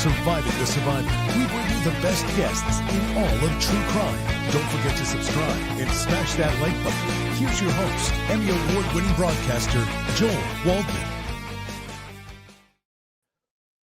Surviving the Survivor. We bring you the best guests in all of true crime. Don't forget to subscribe and smash that like button. Here's your host, Emmy Award-winning broadcaster, Joel Waldman.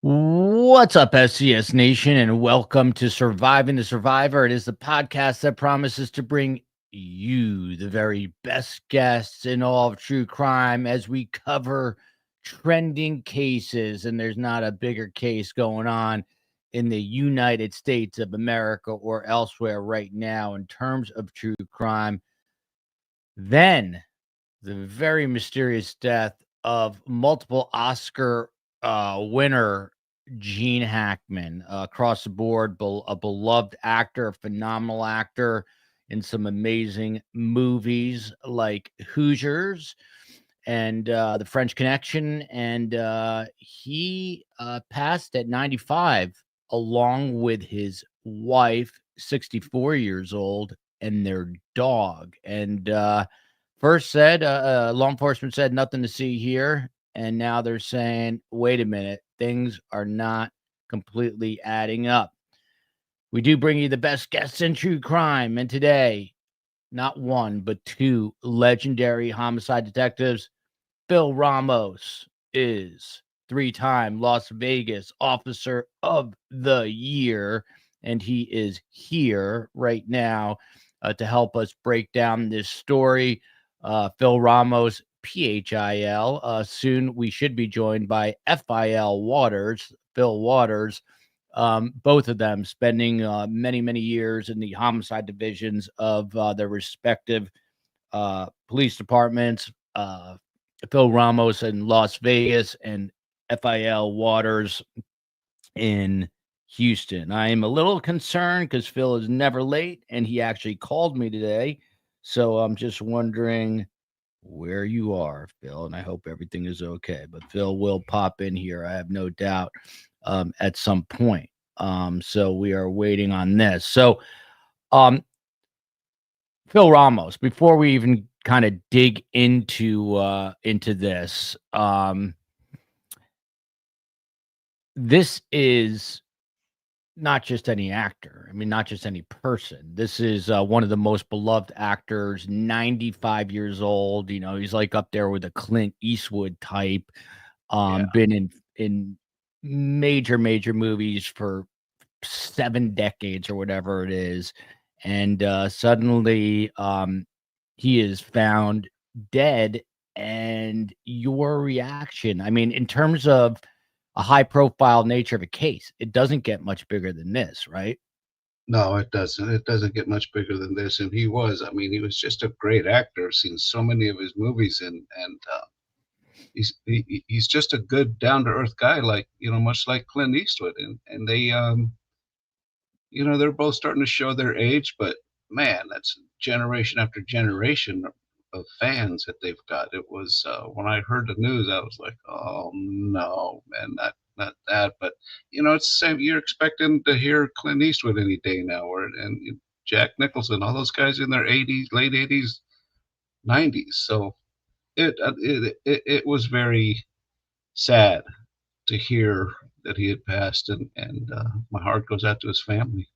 What's up, SCS Nation, and welcome to Surviving the Survivor. It is the podcast that promises to bring you the very best guests in all of true crime as we cover trending cases, and there's not a bigger case going on in the United States of America or elsewhere right now in terms of true crime than the very mysterious death of multiple Oscar winner Gene Hackman. Across the board, a beloved actor, a phenomenal actor in some amazing movies like Hoosiers and The French Connection, and he passed at 95 along with his wife, 64 years old, and their dog. And first said, law enforcement said nothing to see here, and now they're saying, wait a minute, things are not completely adding up. We do bring you the best guests in true crime, and today, not one, but two legendary homicide detectives. Fil Ramos is three-time Las Vegas Officer of the Year, and he is here right now to help us break down this story. Fil Ramos, PHIL. Soon we should be joined by FIL Waters, Fil Waters. Both of them spending many years in the homicide divisions of their respective police departments. Fil Ramos in Las Vegas and FIL Waters in Houston. I am a little concerned because Phil is never late, and he actually called me today. So I'm just wondering where you are, Phil, and I hope everything is okay. But Phil will pop in here, I have no doubt, at some point. So we are waiting on this. So Fil Ramos, before we even kind of dig into this, this is not just any actor. I mean, not just any person. This is one of the most beloved actors, 95 years old. You know, he's like up there with a Clint Eastwood type. Been in major movies for 7 decades or whatever it is. And suddenly he is found dead. And your reaction, I mean, in terms of a high profile nature of a case, it doesn't get much bigger than this, right? No, it doesn't. It doesn't get much bigger than this. And he was, I mean, he was just a great actor. I've seen so many of his movies, and he's just a good down to earth guy, like, you know, much like Clint Eastwood. And they, you know, they're both starting to show their age, but man, that's generation after generation of fans that they've got. It was when I heard the news, I was like, oh no, man, not that. But you know, it's the same. You're expecting to hear Clint Eastwood any day now, and Jack Nicholson, all those guys in their 80s, late 80s, 90s. So it was very sad to hear that he had passed, and my heart goes out to his family.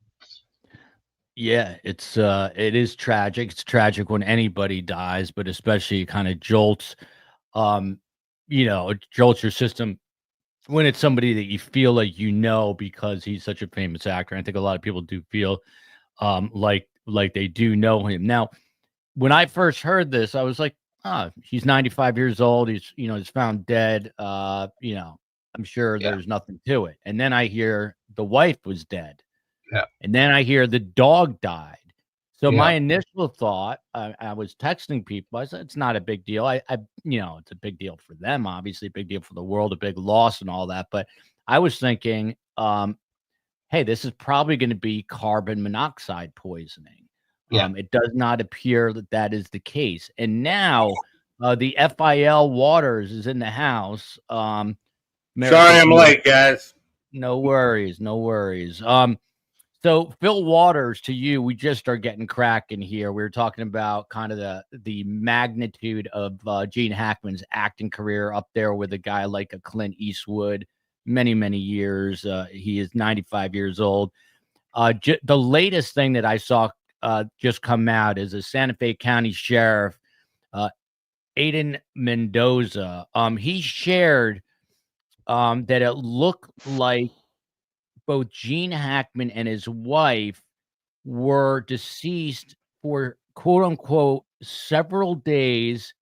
Yeah, it is tragic. It's tragic when anybody dies, but especially kind of jolts, it jolts your system when it's somebody that you feel like you know because he's such a famous actor. I think a lot of people do feel like they do know him. Now, when I first heard this, I was like, he's 95 years old. He's found dead. I'm sure there's nothing to it. And then I hear the wife was dead. Yeah. And then I hear the dog died. So my initial thought, I was texting people. I said, it's not a big deal. It's a big deal for them, obviously, a big deal for the world, a big loss and all that. But I was thinking, hey, this is probably going to be carbon monoxide poisoning. Yeah. It does not appear that is the case. And now the FIL Waters is in the house. Sorry I'm late, guys. No worries. So Fil Waters, to you, we just start getting cracking here. We were talking about kind of the magnitude of Gene Hackman's acting career up there with a guy like a Clint Eastwood. many, many years. He is 95 years old. The latest thing that I saw just come out is a Santa Fe County Sheriff, Aiden Mendoza. He shared that it looked like both Gene Hackman and his wife were deceased for quote unquote several days,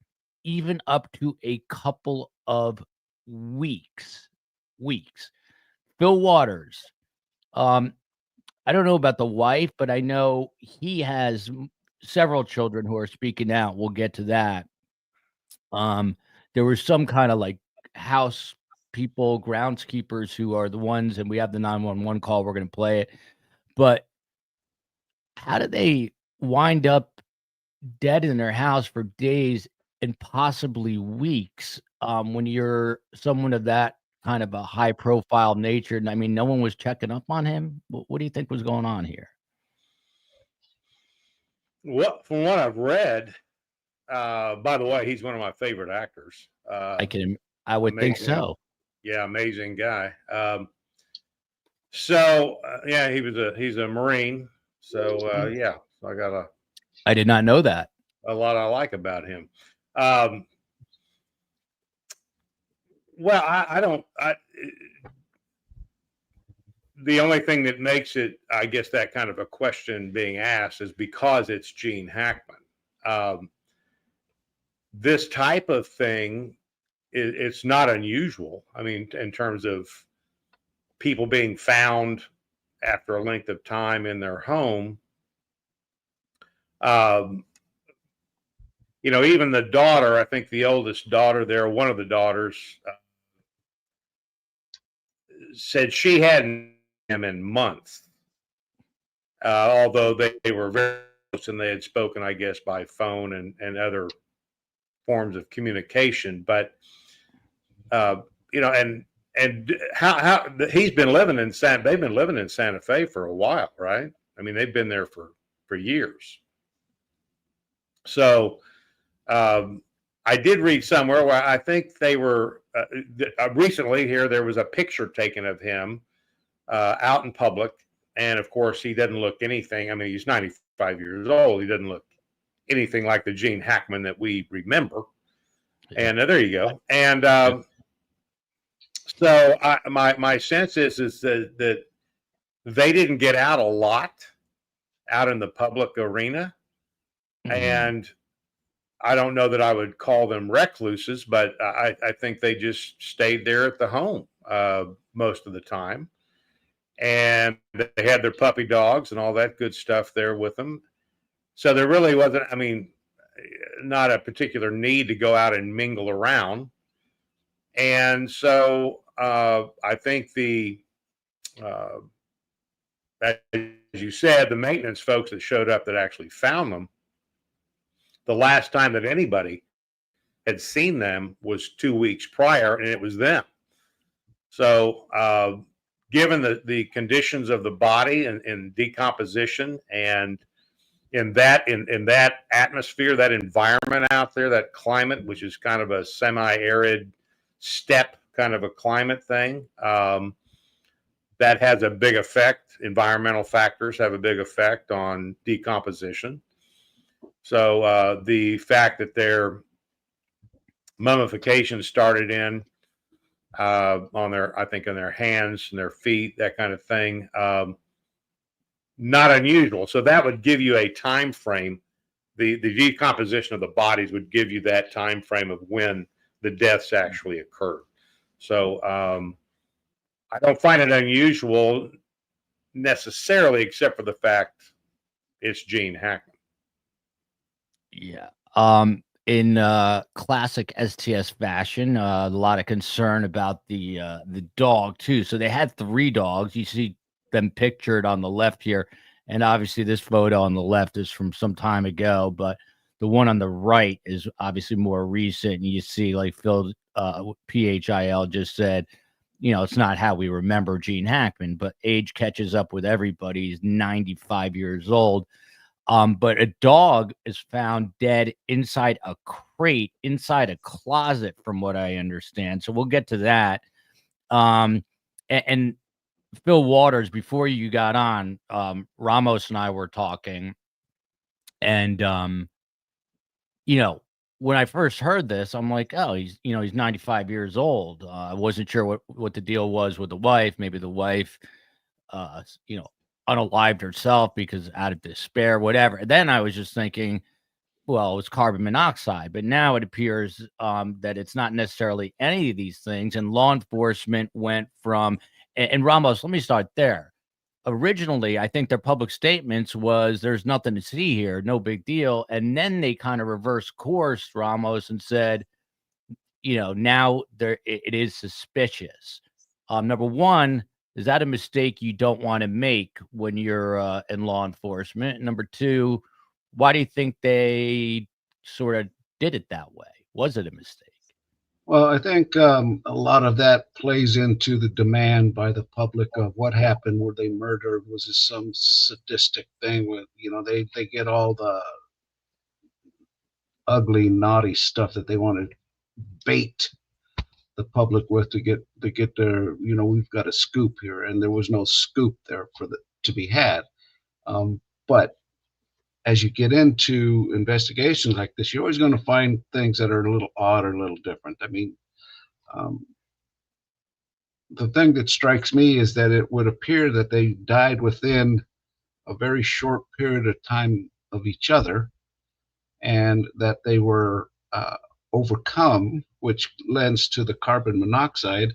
even up to a couple of weeks. Fil Waters. I don't know about the wife, but I know he has several children who are speaking out. We'll get to that. There was some kind of like house people, groundskeepers who are the ones, and we have the 911 call. We're going to play it. But how did they wind up dead in their house for days and possibly weeks when you're someone of that kind of a high profile nature? And I mean, no one was checking up on him. What do you think was going on here? Well, from what I've read, by the way, he's one of my favorite actors. I would think so. Yeah, amazing guy. So he's a Marine. So so I did not know that. A lot I like about him. The only thing that makes it, I guess, that kind of a question being asked is because it's Gene Hackman. This type of thing, it's not unusual. I mean, in terms of people being found after a length of time in their home. Even the daughter, I think the oldest daughter there, one of the daughters, said she hadn't seen him in months. Although they were very close and they had spoken, I guess, by phone and other forms of communication. But, and how he's been living in they've been living in Santa Fe for a while, right? I mean, they've been there for years. So I did read somewhere where I think they were recently here, there was a picture taken of him out in public. And of course, he doesn't look anything. I mean, he's 95 years old. He doesn't look anything like the Gene Hackman that we remember. And there you go. And so my sense is that they didn't get out a lot out in the public arena. Mm-hmm. And I don't know that I would call them recluses, but I think they just stayed there at the home most of the time. And they had their puppy dogs and all that good stuff there with them. So there really wasn't, I mean, not a particular need to go out and mingle around. And so I think as you said, the maintenance folks that showed up that actually found them, the last time that anybody had seen them was 2 weeks prior, and it was them. So given the conditions of the body and decomposition, and in that atmosphere, that environment out there, that climate, which is kind of a semi-arid steppe kind of a climate thing, that has a big effect. Environmental factors have a big effect on decomposition. So the fact that their mummification started on their hands and their feet, that kind of thing, not unusual. So that would give you a time frame. The decomposition of the bodies would give you that time frame of when the deaths actually occurred. So I don't find it unusual necessarily, except for the fact it's Gene Hackman. Yeah. In classic STS fashion, a lot of concern about the dog too. So they had 3 dogs. You see them pictured on the left here, and obviously this photo on the left is from some time ago, but the one on the right is obviously more recent. And you see, like Phil PHIL just said, it's not how we remember Gene Hackman, but age catches up with everybody. He's 95 years old. But a dog is found dead inside a crate, inside a closet, from what I understand. So we'll get to that. and Fil Waters, before you got on, Ramos and I were talking, and when I first heard this, I'm like, oh, he's 95 years old. I wasn't sure what the deal was with the wife. Maybe the wife, unalived herself because out of despair, whatever. And then I was just thinking, well, it's carbon monoxide, but now it appears that it's not necessarily any of these things. And law enforcement went from, and Ramos, let me start there. Originally, I think their public statements was there's nothing to see here, no big deal. And then they kind of reversed course, Ramos, and said, now it is suspicious. Number one, is that a mistake you don't want to make when you're in law enforcement? Number two, why do you think they sort of did it that way? Was it a mistake? Well, I think a lot of that plays into the demand by the public of what happened. Were they murdered? Was it some sadistic thing with, they get all the ugly, naughty stuff that they want to bait the public with to get their, we've got a scoop here, and there was no scoop there to be had. But as you get into investigations like this, you're always going to find things that are a little odd or a little different. I mean, the thing that strikes me is that it would appear that they died within a very short period of time of each other, and that they were overcome, which lends to the carbon monoxide.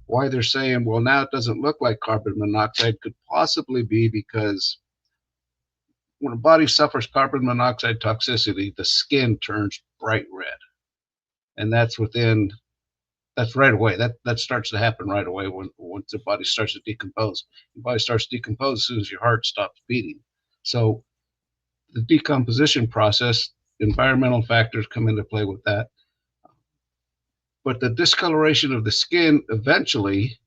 Why they're saying, well, now it doesn't look like carbon monoxide could possibly be because when a body suffers carbon monoxide toxicity, the skin turns bright red. And that's right away. That starts to happen right away once the body starts to decompose. Your body starts to decompose as soon as your heart stops beating. So the decomposition process, environmental factors come into play with that. But the discoloration of the skin eventually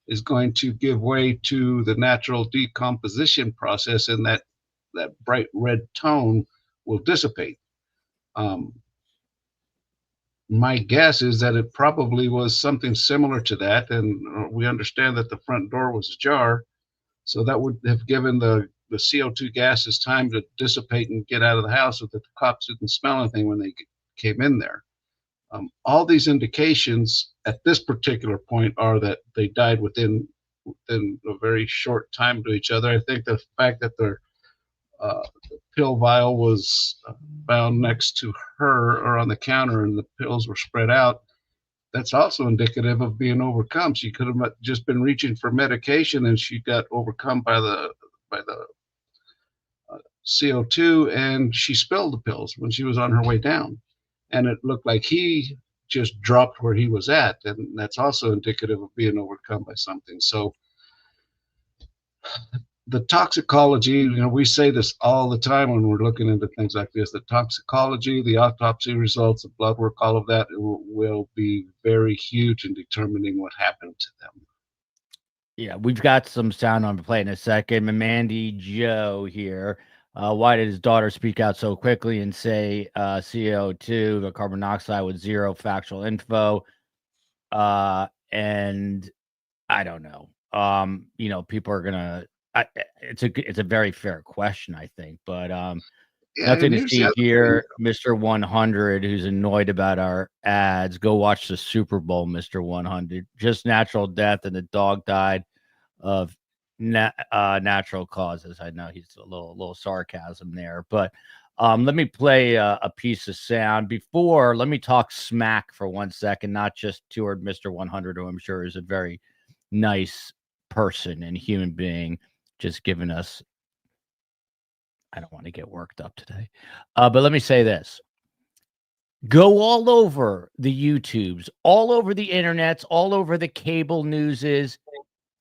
is going to give way to the natural decomposition process, and that bright red tone will dissipate. My guess is that it probably was something similar to that, and we understand that the front door was ajar, so that would have given the CO2 gases time to dissipate and get out of the house so that the cops didn't smell anything when they came in there. All these indications at this particular point are that they died within a very short time to each other. I think the fact that their pill vial was found next to her or on the counter and the pills were spread out, that's also indicative of being overcome. She could have just been reaching for medication and she got overcome by the CO2, and she spilled the pills when she was on her way down. And it looked like he just dropped where he was at, and that's also indicative of being overcome by something. So the toxicology, we say this all the time when we're looking into things like this, the toxicology, the autopsy results, the blood work, all of that will be very huge in determining what happened to them. Yeah, we've got some sound on play in a second. Mandy Joe here. Why did his daughter speak out so quickly and say CO2, the carbon monoxide, with zero factual info? And I don't know. People are gonna. It's a very fair question, I think, but nothing to see here, Mr. 100, who's annoyed about our ads. Go watch the Super Bowl, Mr. 100. Just natural death, and the dog died of natural causes. I know he's a little sarcasm there, but let me play a piece of sound before. Let me talk smack for 1 second, not just toward Mr. 100, who I'm sure is a very nice person and human being, just giving us. I don't want to get worked up today, but let me say this. Go all over the YouTubes, all over the internets, all over the cable newses.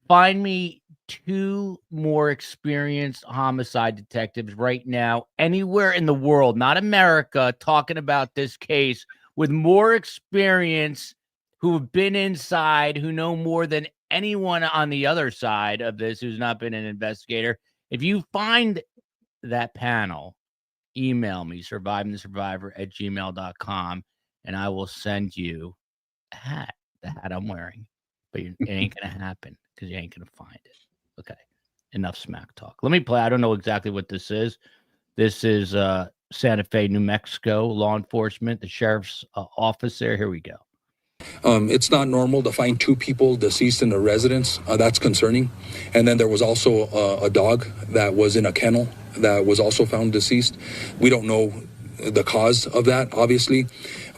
Find me 2 more experienced homicide detectives right now, anywhere in the world, not America, talking about this case with more experience, who have been inside, who know more than anyone on the other side of this who's not been an investigator. If you find that panel, email me, survivingthesurvivor@gmail.com, and I will send you a hat, the hat I'm wearing. But it ain't gonna happen. because you ain't going to find it. Okay. Enough smack talk. Let me play. I don't know exactly what this is. This is Santa Fe, New Mexico, law enforcement, the sheriff's office there. Here we go. It's not normal to find 2 people deceased in a residence. That's concerning. And then there was also a dog that was in a kennel that was also found deceased. We don't know the cause of that, obviously.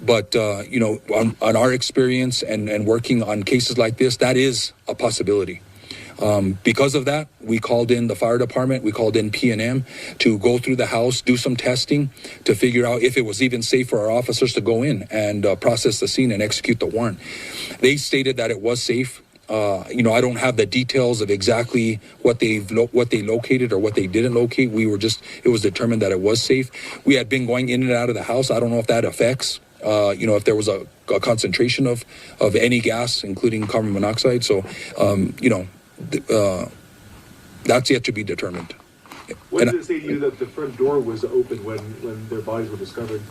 But, on our experience and working on cases like this, that is a possibility. Because of that, we called in the fire department, we called in P&M to go through the house, do some testing to figure out if it was even safe for our officers to go in and process the scene and execute the warrant. They stated that it was safe. I don't have the details of exactly what they located or what they didn't locate. It was determined that it was safe. We had been going in and out of the house. I don't know if that affects if there was a concentration of any gas, including carbon monoxide. So, that's yet to be determined. What did it say to you that the front door was open when their bodies were discovered?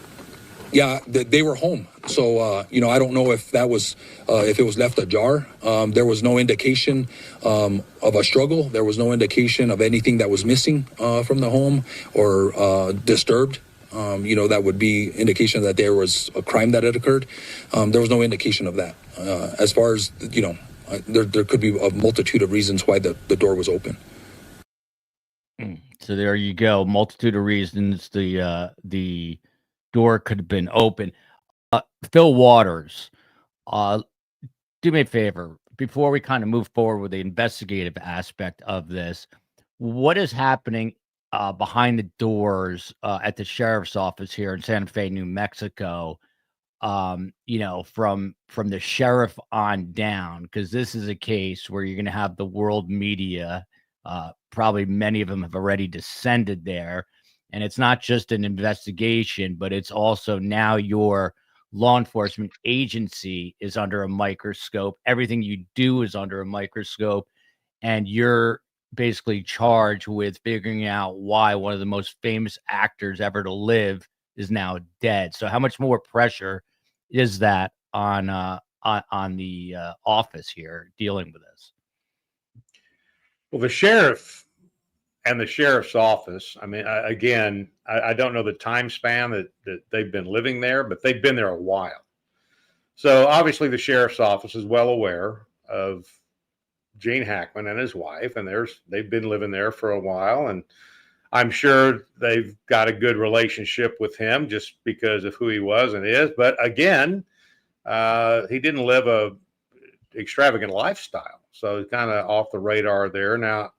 Yeah, they were home. So, I don't know if that was, if it was left ajar. There was no indication of a struggle. There was no indication of anything that was missing from the home or disturbed. That would be indication that there was a crime that had occurred. There was no indication of that. As far as, there could be a multitude of reasons why the door was open. So there you go. Multitude of reasons the door could have been open. Fil Waters, do me a favor before we kind of move forward with the investigative aspect of this. What is happening behind the doors at the sheriff's office here in Santa Fe, New Mexico? From the sheriff on down, because this is a case where you're going to have the world media. Probably many of them have already descended there. And it's not just an investigation, but it's also now your law enforcement agency is under a microscope. Everything you do is under a microscope. And you're basically charged with figuring out why one of the most famous actors ever to live is now dead. So how much more pressure is that on the office here dealing with this? Well, the sheriff and the sheriff's office, I mean, I don't know the time span that they've been living there, but they've been there a while. So obviously the sheriff's office is well aware of Gene Hackman and his wife, and they've been living there for a while, and I'm sure they've got a good relationship with him just because of who he was and is. But again, he didn't live a extravagant lifestyle, so he's kind of off the radar there. Now,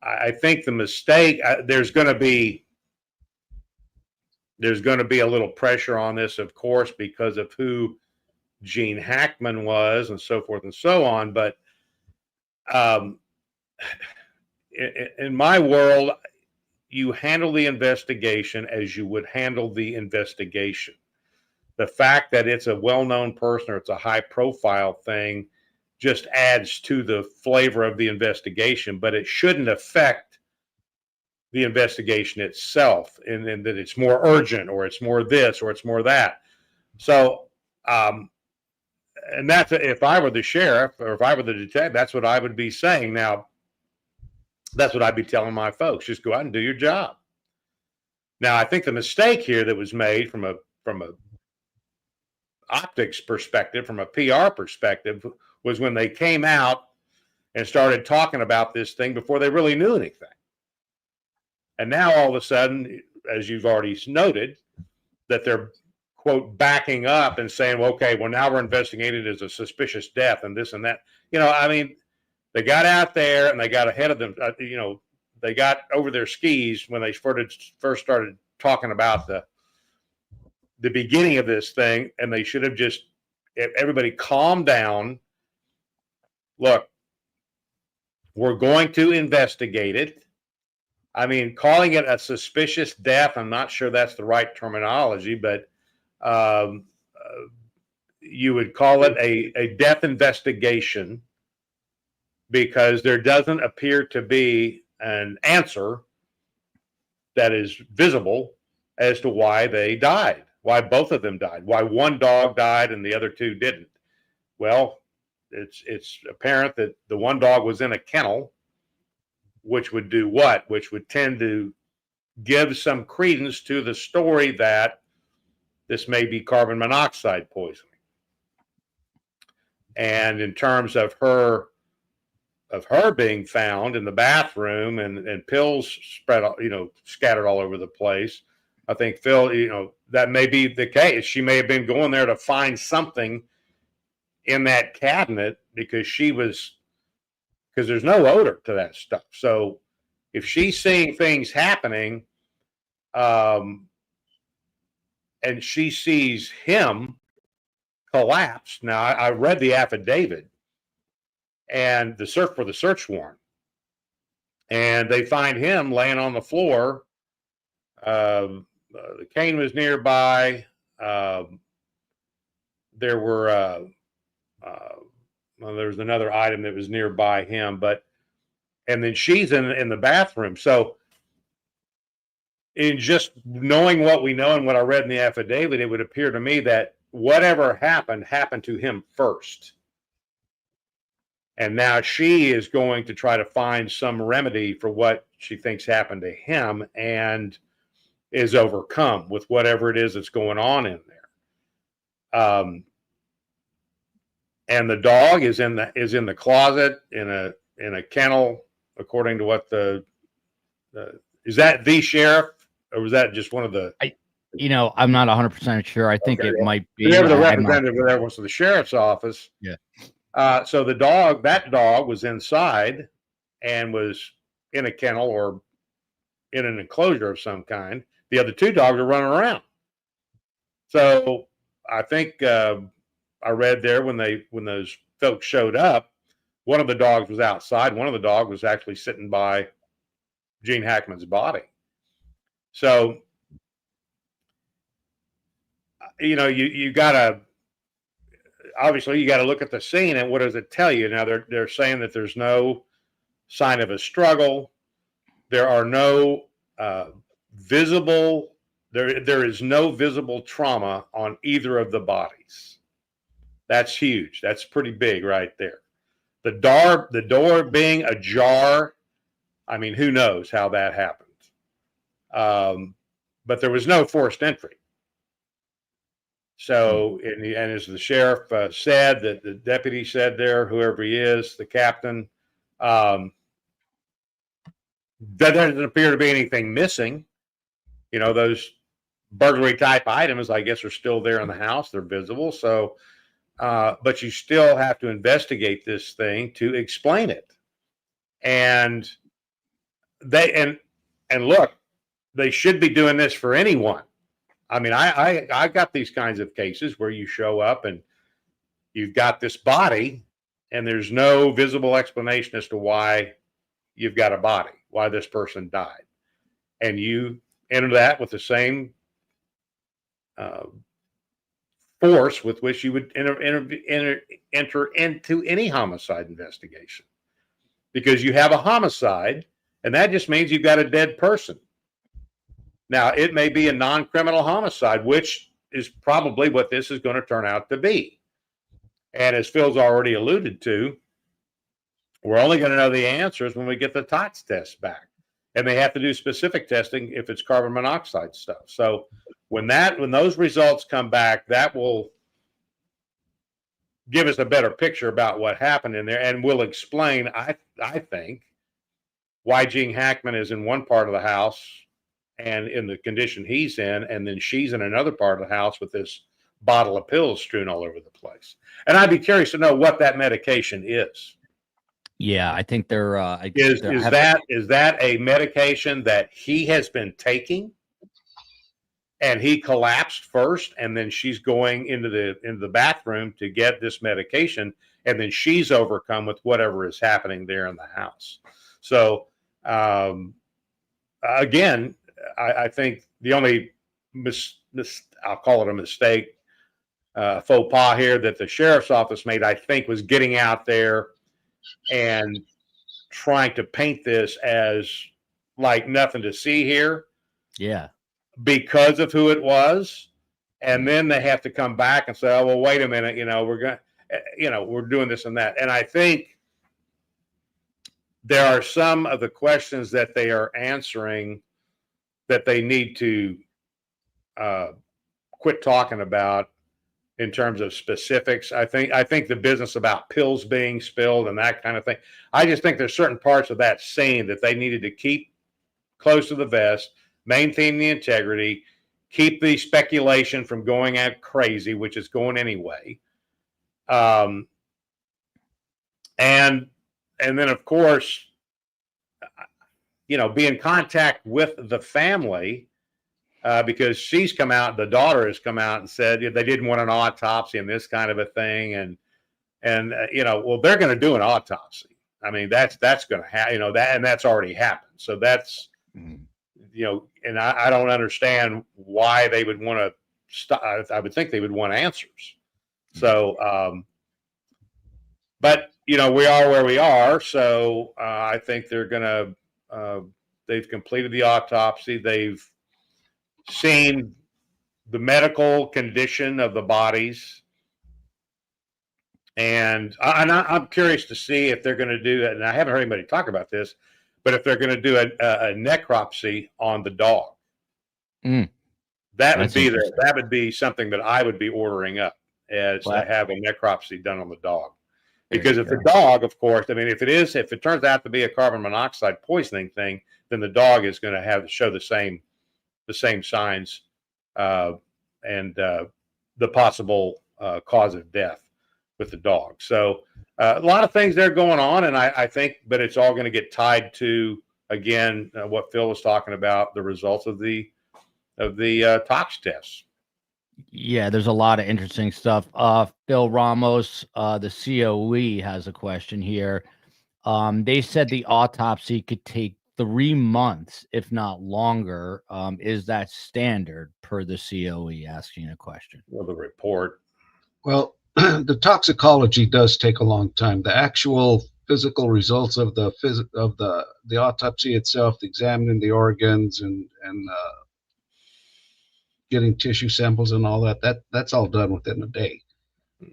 I think the mistake, there's going to be a little pressure on this, of course, because of who Gene Hackman was and so forth and so on. But in my world, you handle the investigation as you would handle the investigation. The fact that it's a well-known person or it's a high-profile thing just adds to the flavor of the investigation, but it shouldn't affect the investigation itself, and that it's more urgent or it's more this or it's more that. So, and that's, if I were the sheriff or if I were the detective, that's what I would be saying. Now, that's what I'd be telling my folks. Just go out and do your job. Now, I think the mistake here that was made from a optics perspective, from a PR perspective, was when they came out and started talking about this thing before they really knew anything. And now all of a sudden, as you've already noted, that they're, quote, backing up and saying, well, okay, well, now we're investigating it as a suspicious death and this and that. I mean, they got out there and they got ahead of them. They got over their skis when they first started talking about the beginning of this thing, and they should have just, everybody calm down. Look, we're going to investigate it. I mean, calling it a suspicious death, I'm not sure that's the right terminology, but you would call it a death investigation, because there doesn't appear to be an answer that is visible as to why they died, why both of them died, why one dog died and the other two didn't. Well, it's apparent that the one dog was in a kennel, which would do what? Which would tend to give some credence to the story that this may be carbon monoxide poisoning. And in terms of her being found in the bathroom and pills spread, scattered all over the place, I think Phil, that may be the case. She may have been going there to find something in that cabinet because there's no odor to that stuff. So if she's seeing things happening, and she sees him collapse. Now, I read the affidavit and the search warrant, and they find him laying on the floor. The cane was nearby. There was another item that was nearby him, and then she's in the bathroom. So, in just knowing what we know and what I read in the affidavit, it would appear to me that whatever happened to him first. And now she is going to try to find some remedy for what she thinks happened to him and is overcome with whatever it is that's going on in there. And the dog is in the closet in a kennel, according to what is that the sheriff, or was that just one of the? I'm not 100% sure. I think it might be whoever the representative there was to the sheriff's office. Yeah. So that dog was inside and was in a kennel or in an enclosure of some kind. The other two dogs are running around. So I think I read there when those folks showed up, one of the dogs was outside. One of the dogs was actually sitting by Gene Hackman's body. So, you gotta look at the scene and what does it tell you? Now they're saying that there's no sign of a struggle. There are no visible trauma on either of the bodies. That's huge. That's pretty big right there. The door being ajar, I mean, who knows how that happened. But there was no forced entry. So, and as the sheriff said, that the deputy said there, whoever he is, the captain, there doesn't appear to be anything missing. Those burglary type items, I guess, are still there in the house. They're visible. So, but you still have to investigate this thing to explain it. And look, they should be doing this for anyone. I mean, I got these kinds of cases where you show up and you've got this body and there's no visible explanation as to why you've got a body, why this person died. And you enter that with the same force with which you would enter into any homicide investigation. Because you have a homicide, and that just means you've got a dead person. Now, it may be a non-criminal homicide, which is probably what this is going to turn out to be. And as Phil's already alluded to, we're only going to know the answers when we get the TOTS test back. And they have to do specific testing if it's carbon monoxide stuff. So when those results come back, that will give us a better picture about what happened in there, and will explain, I think, why Gene Hackman is in one part of the house and in the condition he's in, and then she's in another part of the house with this bottle of pills strewn all over the place. And I'd be curious to know what that medication is. Yeah, I think they're is that a medication that he has been taking, and he collapsed first, and then she's going into the bathroom to get this medication, and then she's overcome with whatever is happening there in the house. So again, I think the only I'll call it a mistake, faux pas here that the sheriff's office made, I think, was getting out there and trying to paint this as like nothing to see here. Yeah. Because of who it was. And then they have to come back and say, oh, well, wait a minute, we're doing this and that. And I think there are some of the questions that they are answering that they need to quit talking about in terms of specifics. I think the business about pills being spilled and that kind of thing, I just think there's certain parts of that scene that they needed to keep close to the vest, maintain the integrity, keep the speculation from going out crazy, which is going anyway. And then of course, be in contact with the family, because she's come out, the daughter has come out and said they didn't want an autopsy and this kind of a thing. And well, they're going to do an autopsy. I mean, that's going to happen, and that's already happened. So that's, and I don't understand why they would want to stop. I would think they would want answers. So, but we are where we are. So I think they're going to, they've completed the autopsy. They've seen the medical condition of the bodies. And I'm curious to see if they're going to do that. And I haven't heard anybody talk about this, but if they're going to do a necropsy on the dog, that would be something that I would be ordering up, as to have a necropsy done on the dog. Because if the dog, of course, I mean, if it turns out to be a carbon monoxide poisoning thing, then the dog is going to show the same signs, and the possible cause of death with the dog. So a lot of things there going on, and I think, but it's all going to get tied to, again, what Phil was talking about, the results of the tox tests. Yeah, there's a lot of interesting stuff. Phil Ramos, the COE, has a question here. They said the autopsy could take 3 months, if not longer. Is that standard per the COE? Asking a question. Well, the report. Well, the toxicology does take a long time. The actual physical results of the autopsy itself, examining the organs and getting tissue samples and all that's all done within a day.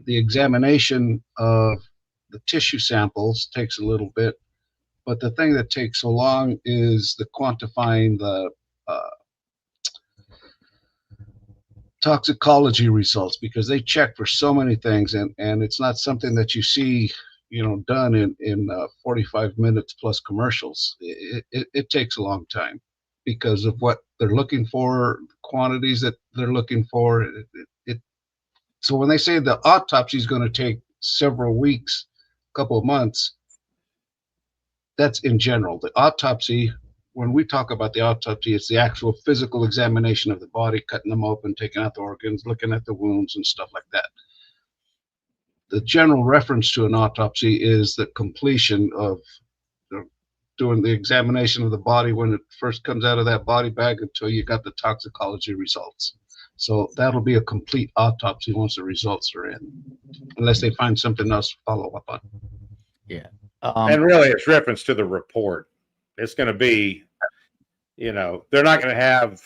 The examination of the tissue samples takes a little bit, but the thing that takes so long is the quantifying the toxicology results, because they check for so many things, and it's not something that you see done in 45 minutes plus commercials. It takes a long time because of what they're looking for, quantities that they're looking for. So when they say the autopsy is going to take several weeks, a couple of months, that's in general. The autopsy, when we talk about the autopsy, it's the actual physical examination of the body, cutting them open, taking out the organs, looking at the wounds and stuff like that. The general reference to an autopsy is the completion of doing the examination of the body when it first comes out of that body bag until you got the toxicology results. So that'll be a complete autopsy once the results are in, unless they find something else to follow up on. Yeah. And really, it's reference to the report. It's going to be, they're not going to have,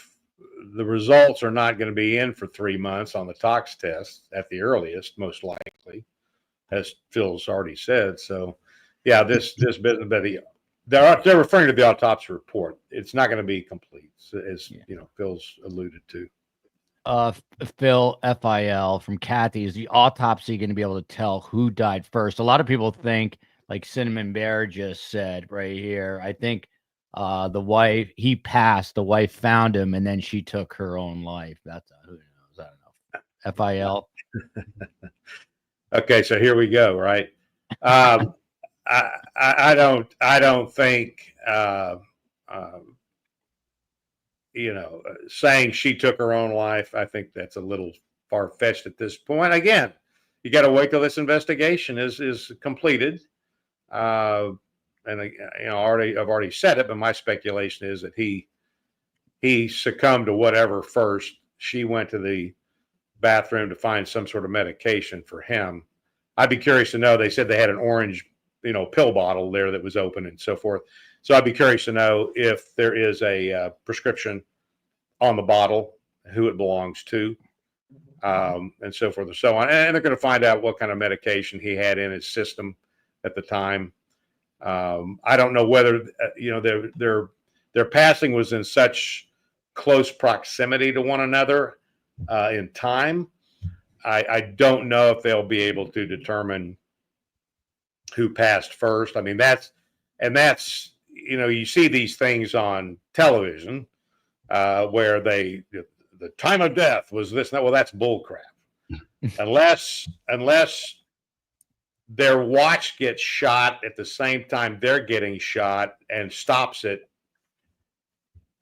the results are not going to be in for 3 months on the tox test at the earliest, most likely, as Phil's already said. So, yeah, this business, but they're referring to the autopsy report. It's not going to be complete, as Phil's alluded to. Phil, FIL from Kathy, is the autopsy going to be able to tell who died first? A lot of people think, like Cinnamon Bear just said right here, I think the wife, he passed, the wife found him, and then she took her own life. That's who knows? I don't know. FIL. Okay, so here we go. Right. I don't think saying she took her own life, I think that's a little far-fetched at this point. Again, you got to wait till this investigation is completed. And I've already said it, but my speculation is that he succumbed to whatever first. She went to the bathroom to find some sort of medication for him. I'd be curious to know. They said they had an orange, pill bottle there that was open and so forth. So I'd be curious to know if there is a prescription on the bottle, who it belongs to. and so forth and so on. And they're going to find out what kind of medication he had in his system at the time. I don't know whether their passing was in such close proximity to one another in time. I don't know if they'll be able to determine who passed first. I mean, that's you see these things on television where the time of death was this. Well, that's bull crap. unless their watch gets shot at the same time they're getting shot and stops it,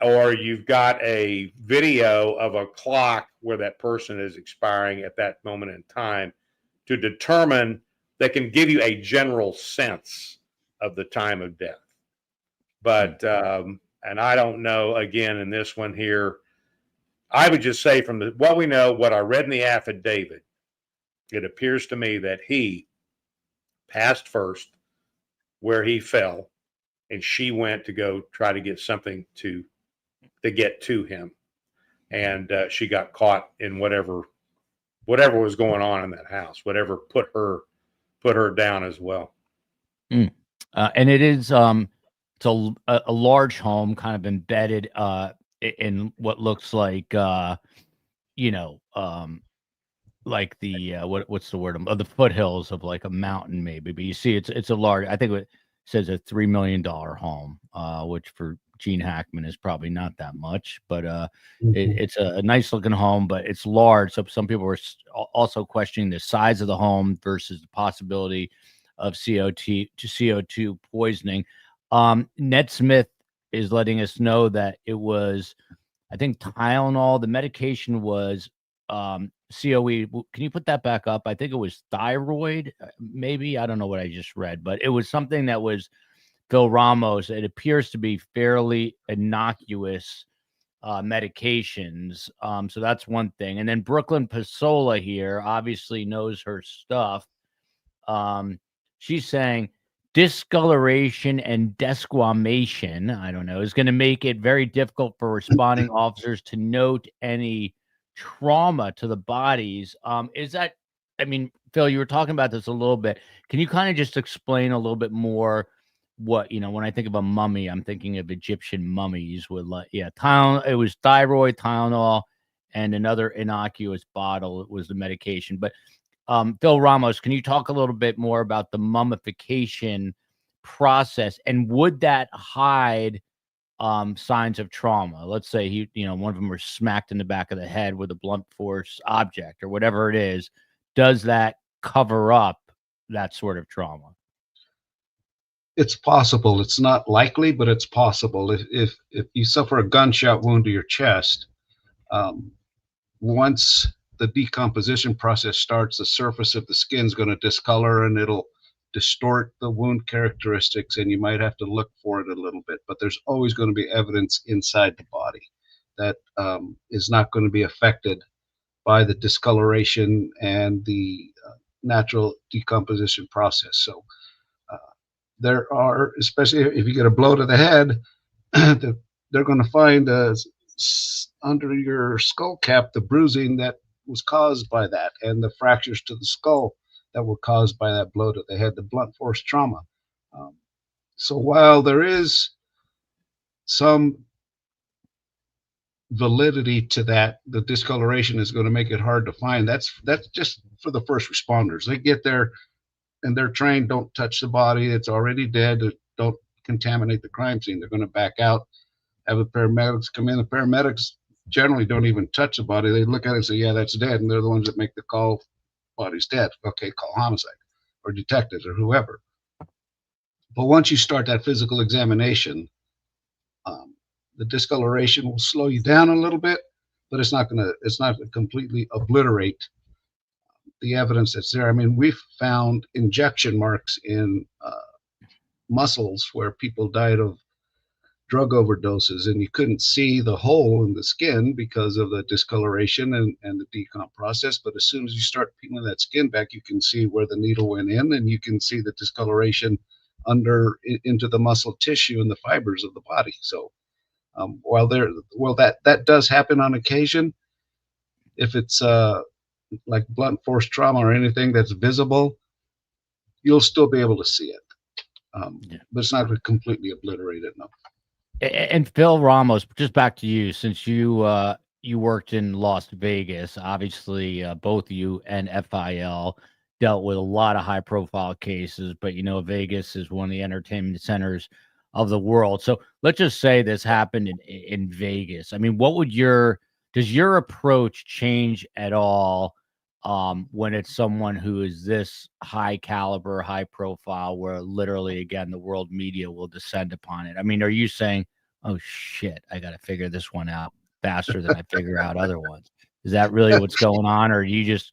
or you've got a video of a clock where that person is expiring at that moment in time to determine, that can give you a general sense of the time of death. But, and I don't know, again, in this one here, I would just say from what we know, what I read in the affidavit, it appears to me that he passed first where he fell, and she went to go try to get something to get to him. And she got caught in whatever was going on in that house, whatever put her down as well. And it is it's a large home, kind of embedded in what looks like like the what's the word, the foothills of like a mountain maybe, but you see it's a large, I think it says a $3 million home, which for Gene Hackman is probably not that much, but it's a nice looking home, but it's large. So some people were also questioning the size of the home versus the possibility of CO2 poisoning. Ned Smith is letting us know that it was, I think, Tylenol. The medication was COE. Can you put that back up? I think it was thyroid, maybe. I don't know what I just read, but it was something that was Fil Ramos. It appears to be fairly innocuous medications. So that's one thing. And then Brooklyn Pasola here obviously knows her stuff. She's saying discoloration and desquamation, I don't know, is going to make it very difficult for responding officers to note any trauma to the bodies. Is that, I mean, Phil, you were talking about this a little bit. Can you kind of just explain a little bit more what, when I think of a mummy, I'm thinking of Egyptian mummies with Tylenol. It was thyroid, Tylenol, and another innocuous bottle. It was the medication. But Fil Ramos, can you talk a little bit more about the mummification process, and would that hide signs of trauma? Let's say one of them was smacked in the back of the head with a blunt force object or whatever it is. Does that cover up that sort of trauma? It's possible. It's not likely, but it's possible. If you suffer a gunshot wound to your chest, once the decomposition process starts, the surface of the skin is going to discolor and it'll distort the wound characteristics, and you might have to look for it a little bit. But there's always going to be evidence inside the body that is not going to be affected by the discoloration and the natural decomposition process. So there are, especially if you get a blow to the head, they're going to find under your skull cap the bruising that was caused by that, and the fractures to the skull that were caused by that blow to the head, the blunt force trauma. So while there is some validity to that, the discoloration is going to make it hard to find. That's just for the first responders. They get there and they're trained, don't touch the body, it's already dead, don't contaminate the crime scene. They're going to back out, have the paramedics come in. The paramedics generally don't even touch the body. They look at it and say, yeah, that's dead, and they're the ones that make the call, body's dead. Okay, call homicide or detectives or whoever. But once you start that physical examination, the discoloration will slow you down a little bit, but it's not going to completely obliterate the evidence that's there. I mean, we've found injection marks in muscles where people died of drug overdoses, and you couldn't see the hole in the skin because of the discoloration and the decomp process. But as soon as you start peeling that skin back, you can see where the needle went in, and you can see the discoloration into the muscle tissue and the fibers of the body. So that does happen on occasion. If it's like blunt force trauma or anything that's visible, you'll still be able to see it. But it's not going to completely obliterate it, no. And Phil Ramos, just back to you, since you worked in Las Vegas, obviously both you and FIL dealt with a lot of high profile cases, but Vegas is one of the entertainment centers of the world. So let's just say this happened in Vegas. I mean, does your approach change at all when it's someone who is this high caliber, high profile, where literally, again, the world media will descend upon it? I mean, are you saying, oh shit, I got to figure this one out faster than I figure out other ones? Is that really what's going on? Or do you just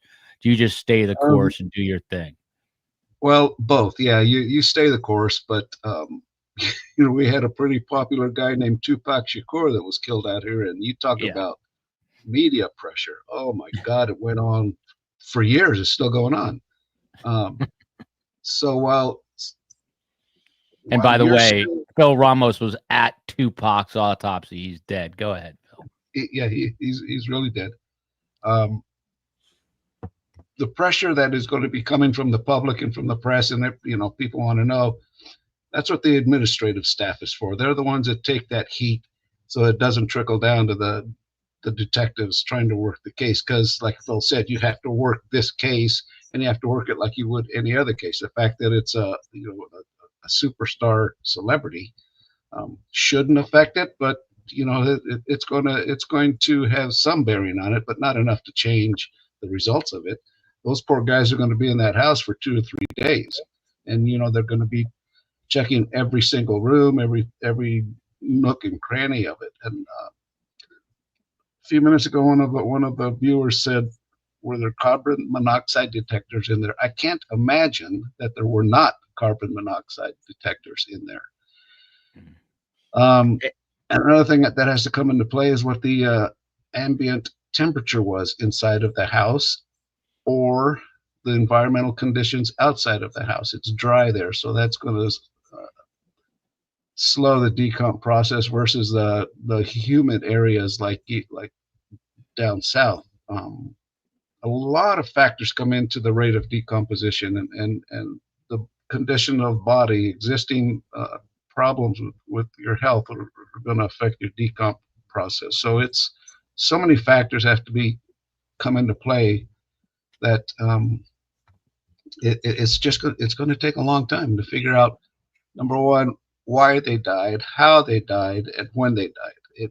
stay the course and do your thing? Well, both. Yeah, you stay the course, but we had a pretty popular guy named Tupac Shakur that was killed out here, and you talk about media pressure. Oh my God, it went on for years. It's still going on. So and by the way, Phil Ramos was at Tupac's autopsy. He's dead. Go ahead, Phil. Yeah, he's really dead. The pressure that is going to be coming from the public and from the press, and people want to know. That's what the administrative staff is for. They're the ones that take that heat, so it doesn't trickle down to the detectives trying to work the case. Because, like Phil said, you have to work this case, and you have to work it like you would any other case. The fact that it's a superstar celebrity shouldn't affect it, but it's going to have some bearing on it, but not enough to change the results of it. Those poor guys are going to be in that house for 2 or 3 days, and they're going to be checking every single room, every nook and cranny of it. And a few minutes ago, one of the viewers said, were there carbon monoxide detectors in there? I can't imagine that there were not carbon monoxide detectors in there. And another thing that has to come into play is what the ambient temperature was inside of the house, or the environmental conditions outside of the house. It's dry there, so that's going to slow the decomp process versus the humid areas like down south. A lot of factors come into the rate of decomposition, and the condition of body, existing problems with your health are going to affect your decomp process. So it's so many factors have to come into play that it's going to take a long time to figure out, number one, why they died, how they died, and when they died.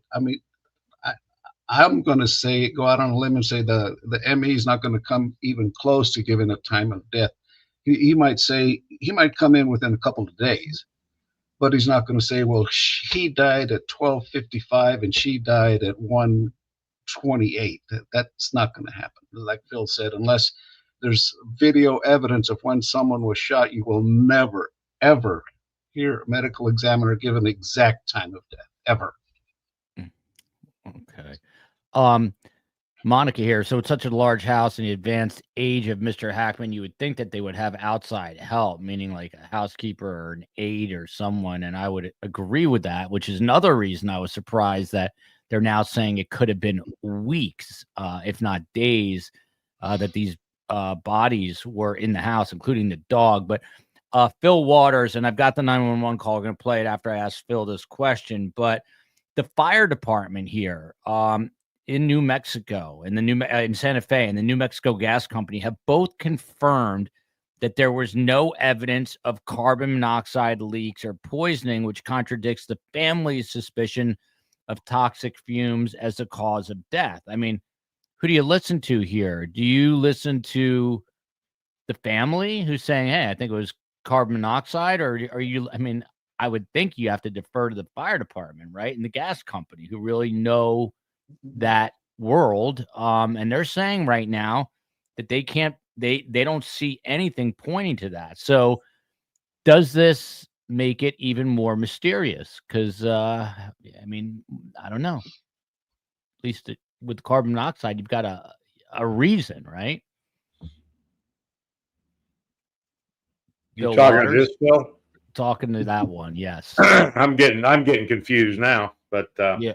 I'm going to go out on a limb and say the ME is not going to come even close to giving a time of death. He might come in within a couple of days, but he's not going to say, well, he died at 12:55 and she died at 1:28. That's not going to happen. Like Phil said, unless there's video evidence of when someone was shot, you will never, ever hear a medical examiner give an exact time of death, ever. Okay. Monica here. So it's such a large house and the advanced age of Mr. Hackman, you would think that they would have outside help, meaning like a housekeeper or an aide or someone. And I would agree with that, which is another reason I was surprised that they're now saying it could have been weeks, if not days, that these bodies were in the house, including the dog. But Fil Waters, and I've got the 911 call. I'm going to play it after I ask Phil this question. But the fire department here in New Mexico, and in Santa Fe, and the New Mexico Gas Company have both confirmed that there was no evidence of carbon monoxide leaks or poisoning, which contradicts the family's suspicion of toxic fumes as the cause of death. I mean, who do you listen to here? Do you listen to the family who's saying, hey, I think it was carbon monoxide, or are you, I would think you have to defer to the fire department, right? And the gas company, who really know that world. And they're saying right now that they don't see anything pointing to that. So does this make it even more mysterious? Because, I don't know. At least with carbon monoxide, you've got a reason, right? You talking to this, Phil? Talking to that one, yes. I'm getting confused now, but yeah.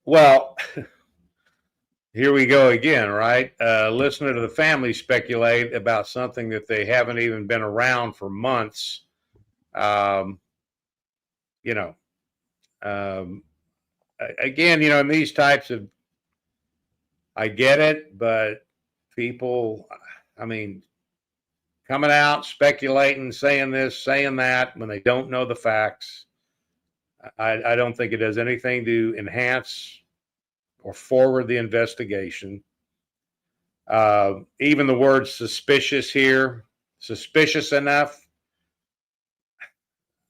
Well, here we go again, right? Listening to the family speculate about something that they haven't even been around for months. You know, again, in these types of, I get it, but people, I mean, coming out, speculating, saying this, saying that, when they don't know the facts, I don't think it does anything to enhance or forward the investigation. Even the word suspicious here, suspicious enough,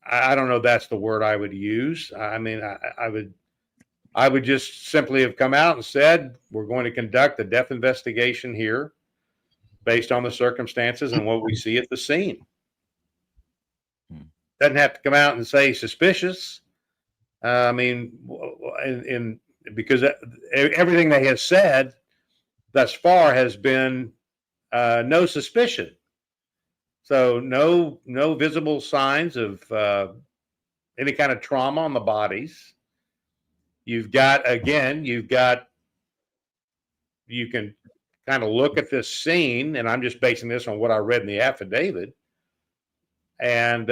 I don't know that's the word I would use. I mean, I would just simply have come out and said, we're going to conduct a death investigation here based on the circumstances and what we see at the scene. Doesn't have to come out and say suspicious. I mean, because everything they have said thus far has been no suspicion. So no visible signs of any kind of trauma on the bodies. You can kind of look at this scene, and I'm just basing this on what I read in the affidavit. And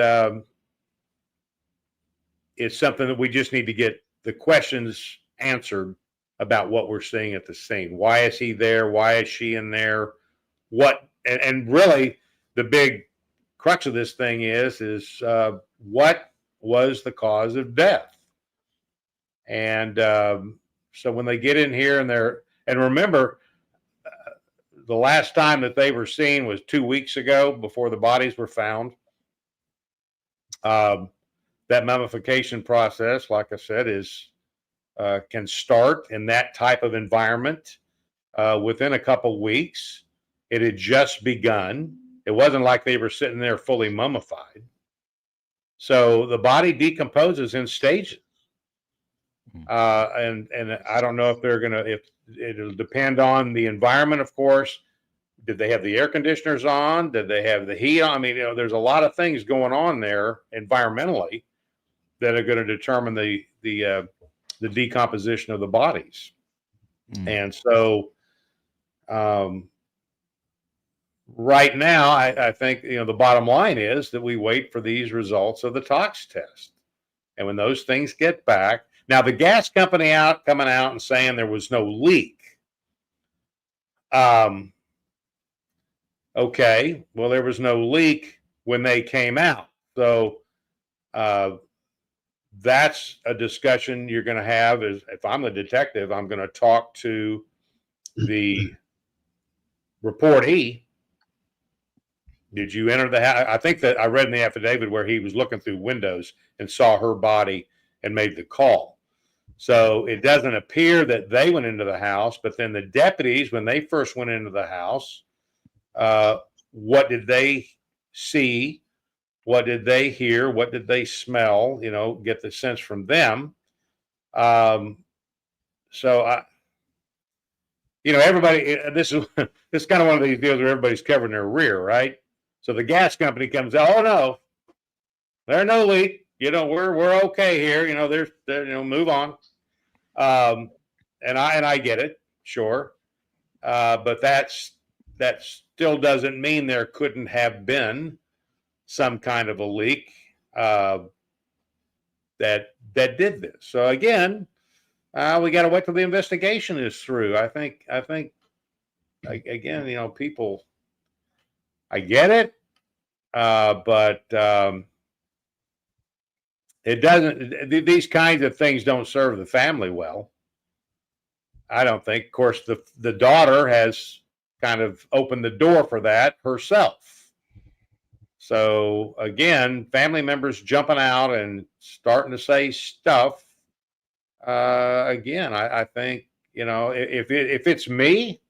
it's something that we just need to get the questions answered about what we're seeing at the scene. Why is he there? Why is she in there? And really the big crux of this thing is what was the cause of death? And so when they get in here and remember, the last time that they were seen was 2 weeks ago before the bodies were found. That mummification process, like I said, can start in that type of environment within a couple weeks. It had just begun. It wasn't like they were sitting there fully mummified. So the body decomposes in stages. And I don't know if it'll depend on the environment, of course. Did they have the air conditioners on? Did they have the heat on? I mean, there's a lot of things going on there environmentally that are going to determine the decomposition of the bodies. And so right now, I think, the bottom line is that we wait for these results of the tox test. And when those things get back, now the gas company coming out and saying there was no leak. Okay, well, there was no leak when they came out. So that's a discussion you're going to have. Is if I'm the detective, I'm going to talk to the reportee. Did you enter the house? I think that I read in the affidavit where he was looking through windows and saw her body and made the call. So it doesn't appear that they went into the house, but then the deputies, when they first went into the house, what did they see? What did they hear? What did they smell? Get the sense from them. So everybody, this is kind of one of these deals where everybody's covering their rear, right? So the gas company comes out, oh no, there's no leak. We're okay here. Move on. And I get it, sure. But that still doesn't mean there couldn't have been some kind of a leak that did this. So again, we got to wait till the investigation is through. I think again, people, I get it, but it doesn't. These kinds of things don't serve the family well. I don't think. Of course, the daughter has kind of opened the door for that herself. So again, family members jumping out and starting to say stuff. Again, I think, if it's me,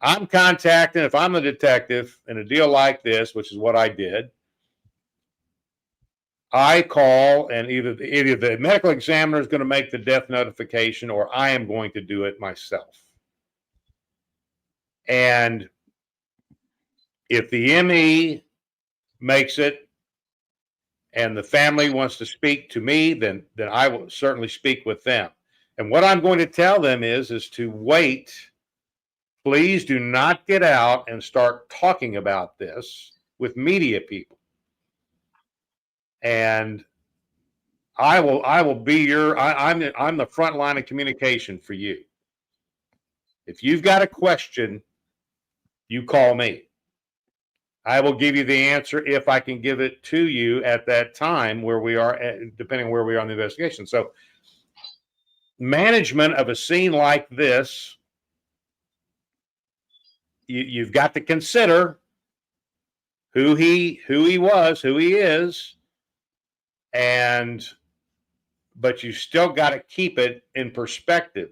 I'm contacting, if I'm the detective in a deal like this, which is what I did, I call, and either the medical examiner is going to make the death notification or I am going to do it myself. And if the ME makes it and the family wants to speak to me, then I will certainly speak with them. And what I'm going to tell them is to wait. Please do not get out and start talking about this with media people. And I will be I'm the front line of communication for you. If you've got a question, you call me. I will give you the answer if I can give it to you at that time where we are, depending on where we are in the investigation. So management of a scene like this, you've got to consider who he was, who he is, but you still got to keep it in perspective.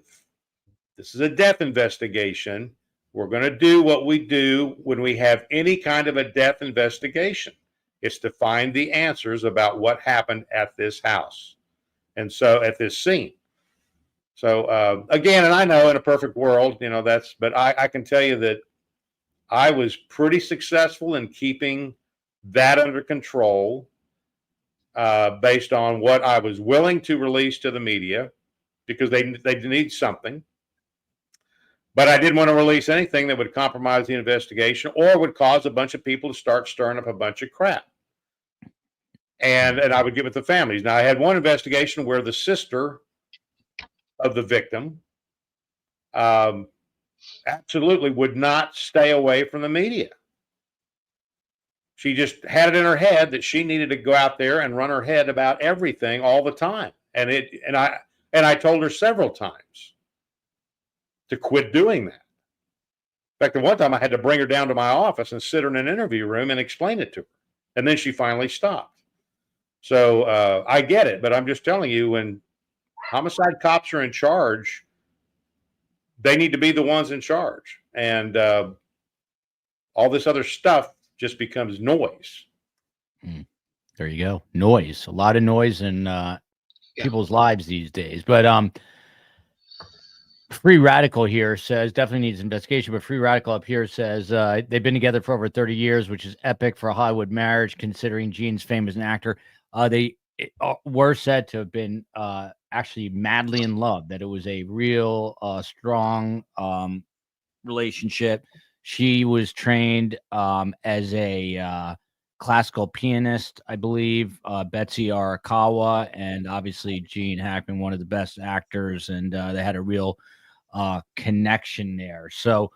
This is a death investigation. We're going to do what we do when we have any kind of a death investigation. It's to find the answers about what happened at this house. And so at this scene. So again, and I know in a perfect world, but I can tell you that I was pretty successful in keeping that under control based on what I was willing to release to the media because they need something. But I didn't want to release anything that would compromise the investigation or would cause a bunch of people to start stirring up a bunch of crap. And I would give it to families. Now, I had one investigation where the sister of the victim absolutely would not stay away from the media. She just had it in her head that she needed to go out there and run her head about everything all the time. And I told her several times to quit doing that. In fact, at one time I had to bring her down to my office and sit her in an interview room and explain it to her. And then she finally stopped. So I get it, but I'm just telling you, when homicide cops are in charge, they need to be the ones in charge. And all this other stuff just becomes noise. There you go. Noise. A lot of noise in people's lives these days. But Free Radical here says, definitely needs investigation, but Free Radical up here says they've been together for over 30 years, which is epic for a Hollywood marriage, considering Gene's fame as an actor. They were said to have been actually madly in love, that it was a real strong relationship. She was trained as a classical pianist, I believe, Betsy Arakawa, and obviously Gene Hackman, one of the best actors, and they had a real connection there. So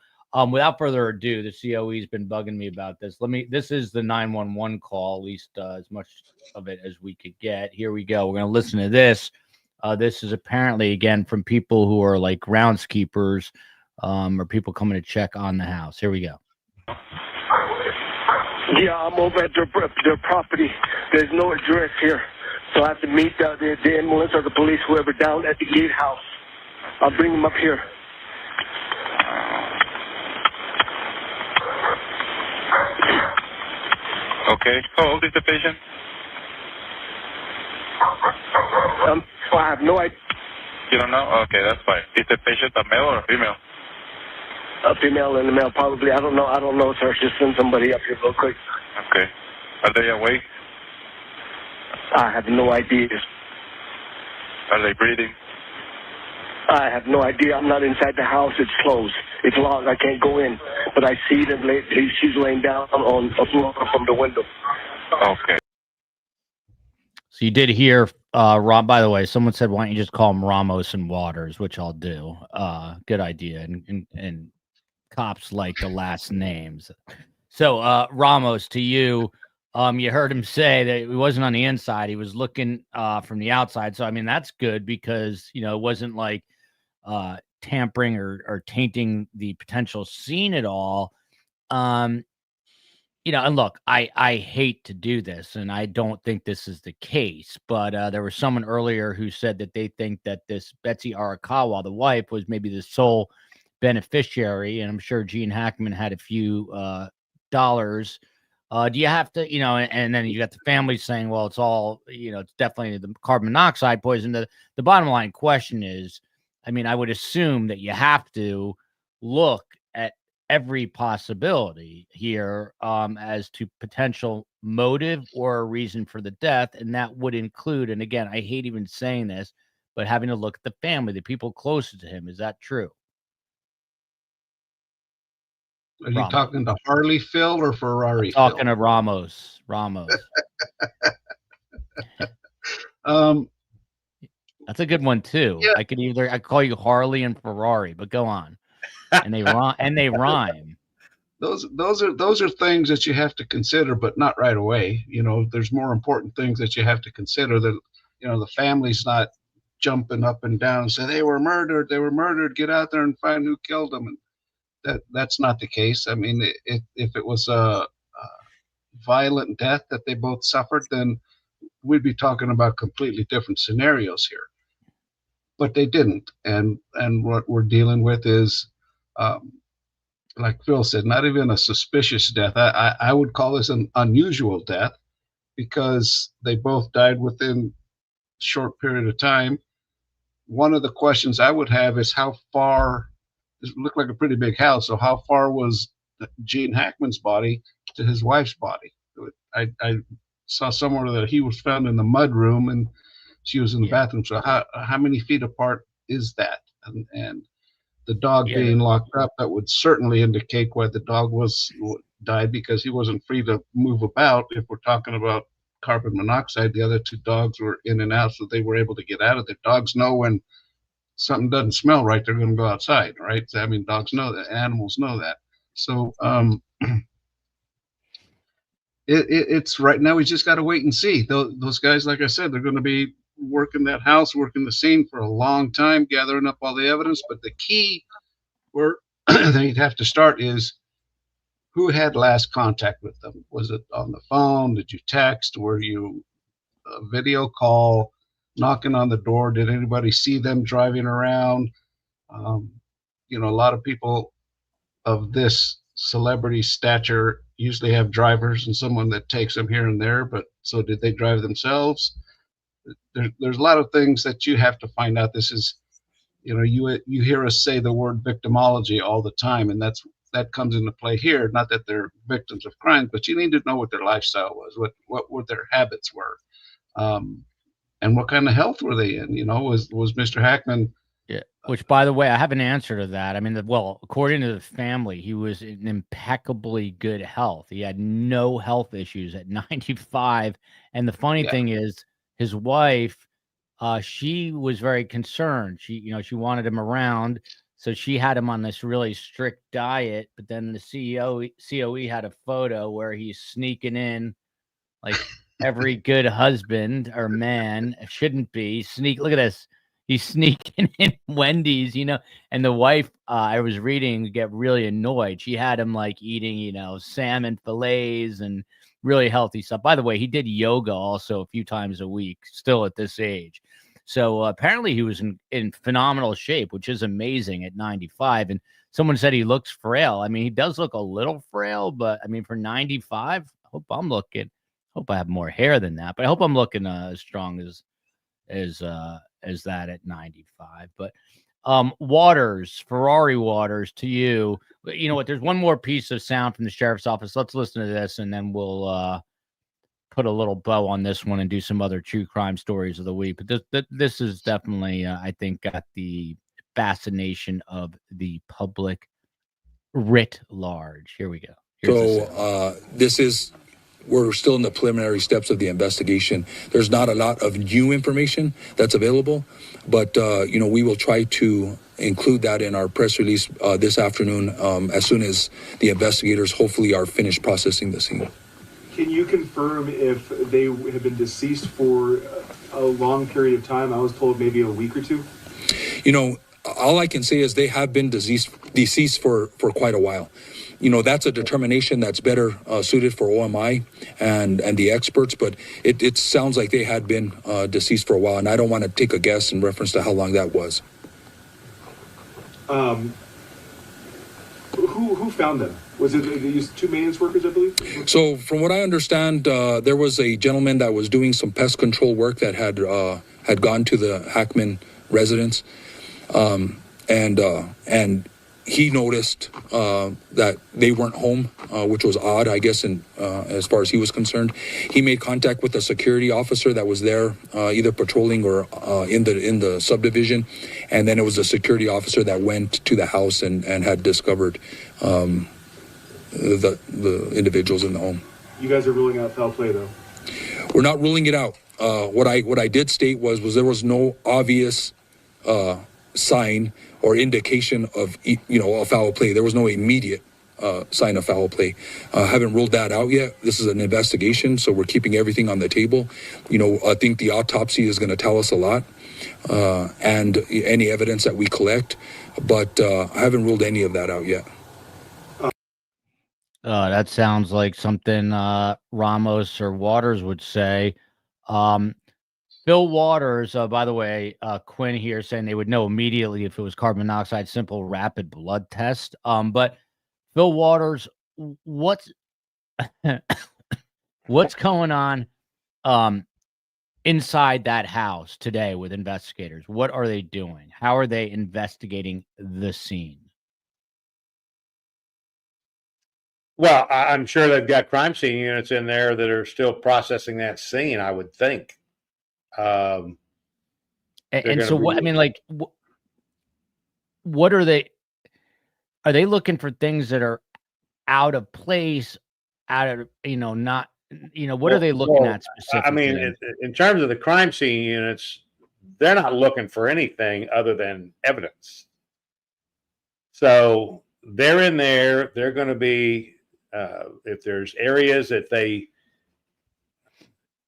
without further ado, the COE's been bugging me about this. This is the 911 call, at least as much of it as we could get. Here we go. We're going to listen to this. This is apparently, again, from people who are like groundskeepers or people coming to check on the house. Here we go. Yeah, I'm over at their property. There's no address here. So I have to meet the ambulance or the police, whoever, down at the gatehouse. I'll bring them up here. Okay. How old is the patient? I have no idea. You don't know? Okay, that's fine. Is the patient a male or a female? A female and a male, probably. I don't know, sir. Just send somebody up here real quick. Okay. Are they awake? I have no idea. Are they breathing? I have no idea. I'm not inside the house. It's closed. It's locked. I can't go in. But I see that she's laying down on a floor from the window. Okay. So you did hear, Rob, by the way, someone said, why don't you just call them Ramos and Waters, which I'll do. Good idea. And cops like the last names. So Ramos, to you, you heard him say that he wasn't on the inside. He was looking from the outside. So, I mean, that's good because, it wasn't like tampering or tainting the potential scene at all. And look, I hate to do this, and I don't think this is the case, but there was someone earlier who said that they think that this Betsy Arakawa, the wife, was maybe the sole beneficiary, and I'm sure Gene Hackman had a few dollars. Do you have to, and then you got the family saying, well, it's all, it's definitely the carbon monoxide poison. The bottom line question is, I mean, I would assume that you have to look at every possibility here as to potential motive or a reason for the death. And that would include, and again, I hate even saying this, but having to look at the family, the people closest to him. Is that true? Are you Ramos. talking to Harley Phil or Ferrari I'm talking Phil? to Ramos. That's a good one too. Yeah. I could call you Harley and Ferrari, but go on. And they rhyme. Those are things that you have to consider, but not right away. There's more important things that you have to consider. That the family's not jumping up and down and say they were murdered. Get out there and find who killed them. And that's not the case. I mean, if it was a violent death that they both suffered, then we'd be talking about completely different scenarios here. But they didn't, and what we're dealing with is, like Phil said, not even a suspicious death. I would call this an unusual death because they both died within a short period of time. One of the questions I would have is how far. It looked like a pretty big house, so how far was Gene Hackman's body to his wife's body? I saw somewhere that he was found in the mud room and she was in the bathroom. So how many feet apart is that? And the dog being locked up, that would certainly indicate why the dog died, because he wasn't free to move about. If we're talking about carbon monoxide, the other two dogs were in and out, so they were able to get out of there. Dogs know when something doesn't smell right, they're going to go outside, right? I mean, dogs know that, animals know that. So it's right now, we just got to wait and see. Those guys, like I said, they're going to be working that house, working the scene for a long time, gathering up all the evidence. But the key where they'd have to start is who had last contact with them. Was it on the phone? Did you text? Were you a video call, knocking on the door? Did anybody see them driving around? A lot of people of this celebrity stature usually have drivers and someone that takes them here and there, but so did they drive themselves? There's a lot of things that you have to find out. This is, you hear us say the word victimology all the time, and that comes into play here. Not that they're victims of crime, but you need to know what their lifestyle was, what their habits were, and what kind of health were they in. Was Mr. Hackman? Yeah. Which, by the way, I have an answer to that. I mean, according to the family, he was in impeccably good health. He had no health issues at 95. And the funny thing is, his wife, she was very concerned. She wanted him around, so she had him on this really strict diet. But then the COE had a photo where he's sneaking in, like every good husband or man shouldn't be. Look at this. He's sneaking in Wendy's, and the wife, I was reading, get really annoyed. She had him like eating, salmon fillets and really healthy stuff. By the way, he did yoga also a few times a week, still at this age. So apparently he was in phenomenal shape, which is amazing at 95. And someone said he looks frail. I mean, he does look a little frail, but I mean, for 95, I hope I have more hair than that, but I hope I'm looking as strong as that at 95. But Ferrari Waters, to you. You know what? There's one more piece of sound from the sheriff's office. Let's listen to this, and then we'll put a little bow on this one and do some other true crime stories of the week. But this is definitely, I think, got the fascination of the public writ large. Here we go. We're still in the preliminary steps of the investigation. There's not a lot of new information that's available, but we will try to include that in our press release this afternoon as soon as the investigators hopefully are finished processing the scene. Can you confirm if they have been deceased for a long period of time? I was told maybe a week or two. All I can say is they have been deceased for quite a while. That's a determination that's better suited for OMI and the experts, but it sounds like they had been deceased for a while, and I don't want to take a guess in reference to how long that was. Who found them? Was it these two maintenance workers, I believe? So from what I understand, there was a gentleman that was doing some pest control work that had gone to the Hackman residence, and he noticed that they weren't home which was odd, I guess, as far as he was concerned. He made contact with a security officer that was there, either patrolling or in the subdivision, and then it was a security officer that went to the house and had discovered the individuals in the home. You guys are ruling out foul play, though? We're not ruling it out. What I did state was there was no obvious sign or indication of a foul play. There was no immediate sign of foul play. Haven't ruled that out yet. This is an investigation, so we're keeping everything on the table. I think the autopsy is going to tell us a lot, and any evidence that we collect, but I haven't ruled any of that out yet. That sounds like something Ramos or Waters would say. Fil Waters, by the way, Quinn here saying they would know immediately if it was carbon monoxide, simple rapid blood test. But Fil Waters, what's going on inside that house today with investigators? What are they doing? How are they investigating the scene? Well, I'm sure they've got crime scene units in there that are still processing that scene, I would think. And so what, I mean, like, what are they looking for things that are out of place, out of, not, what are they looking at specifically? I mean, in terms of the crime scene units, they're not looking for anything other than evidence. So they're in there, they're going to be, if there's areas that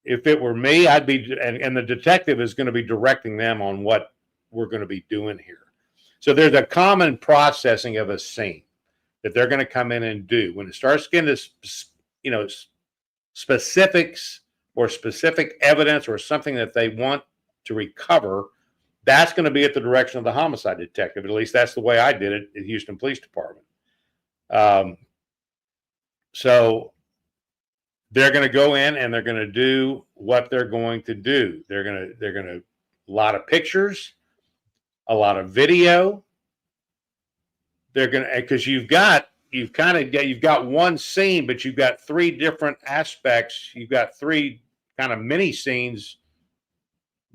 if it were me, I'd be, and the detective is going to be directing them on what we're going to be doing here. So there's a common processing of a scene that they're going to come in and do. When it starts getting to, specifics or specific evidence or something that they want to recover, that's going to be at the direction of the homicide detective. At least that's the way I did it at Houston Police Department. So they're going to go in and they're going to do what they're going to do. They're going to a lot of pictures, a lot of video. They're going to, because you've got one scene, but you've got three different aspects. You've got three kind of mini scenes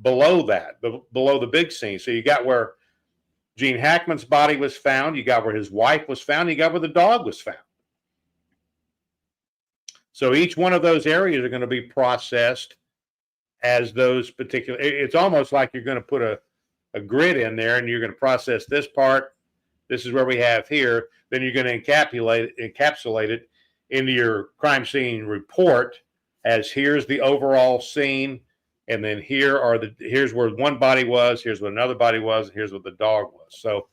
below that, below the big scene. So you got where Gene Hackman's body was found. You got where his wife was found. You got where the dog was found. So each one of those areas are going to be processed as those particular. It's almost like you're going to put a grid in there, and you're going to process this part. This is where we have here. Then you're going to encapsulate it into your crime scene report as here's the overall scene, and then here's where one body was, here's what another body was, and here's what the dog was. So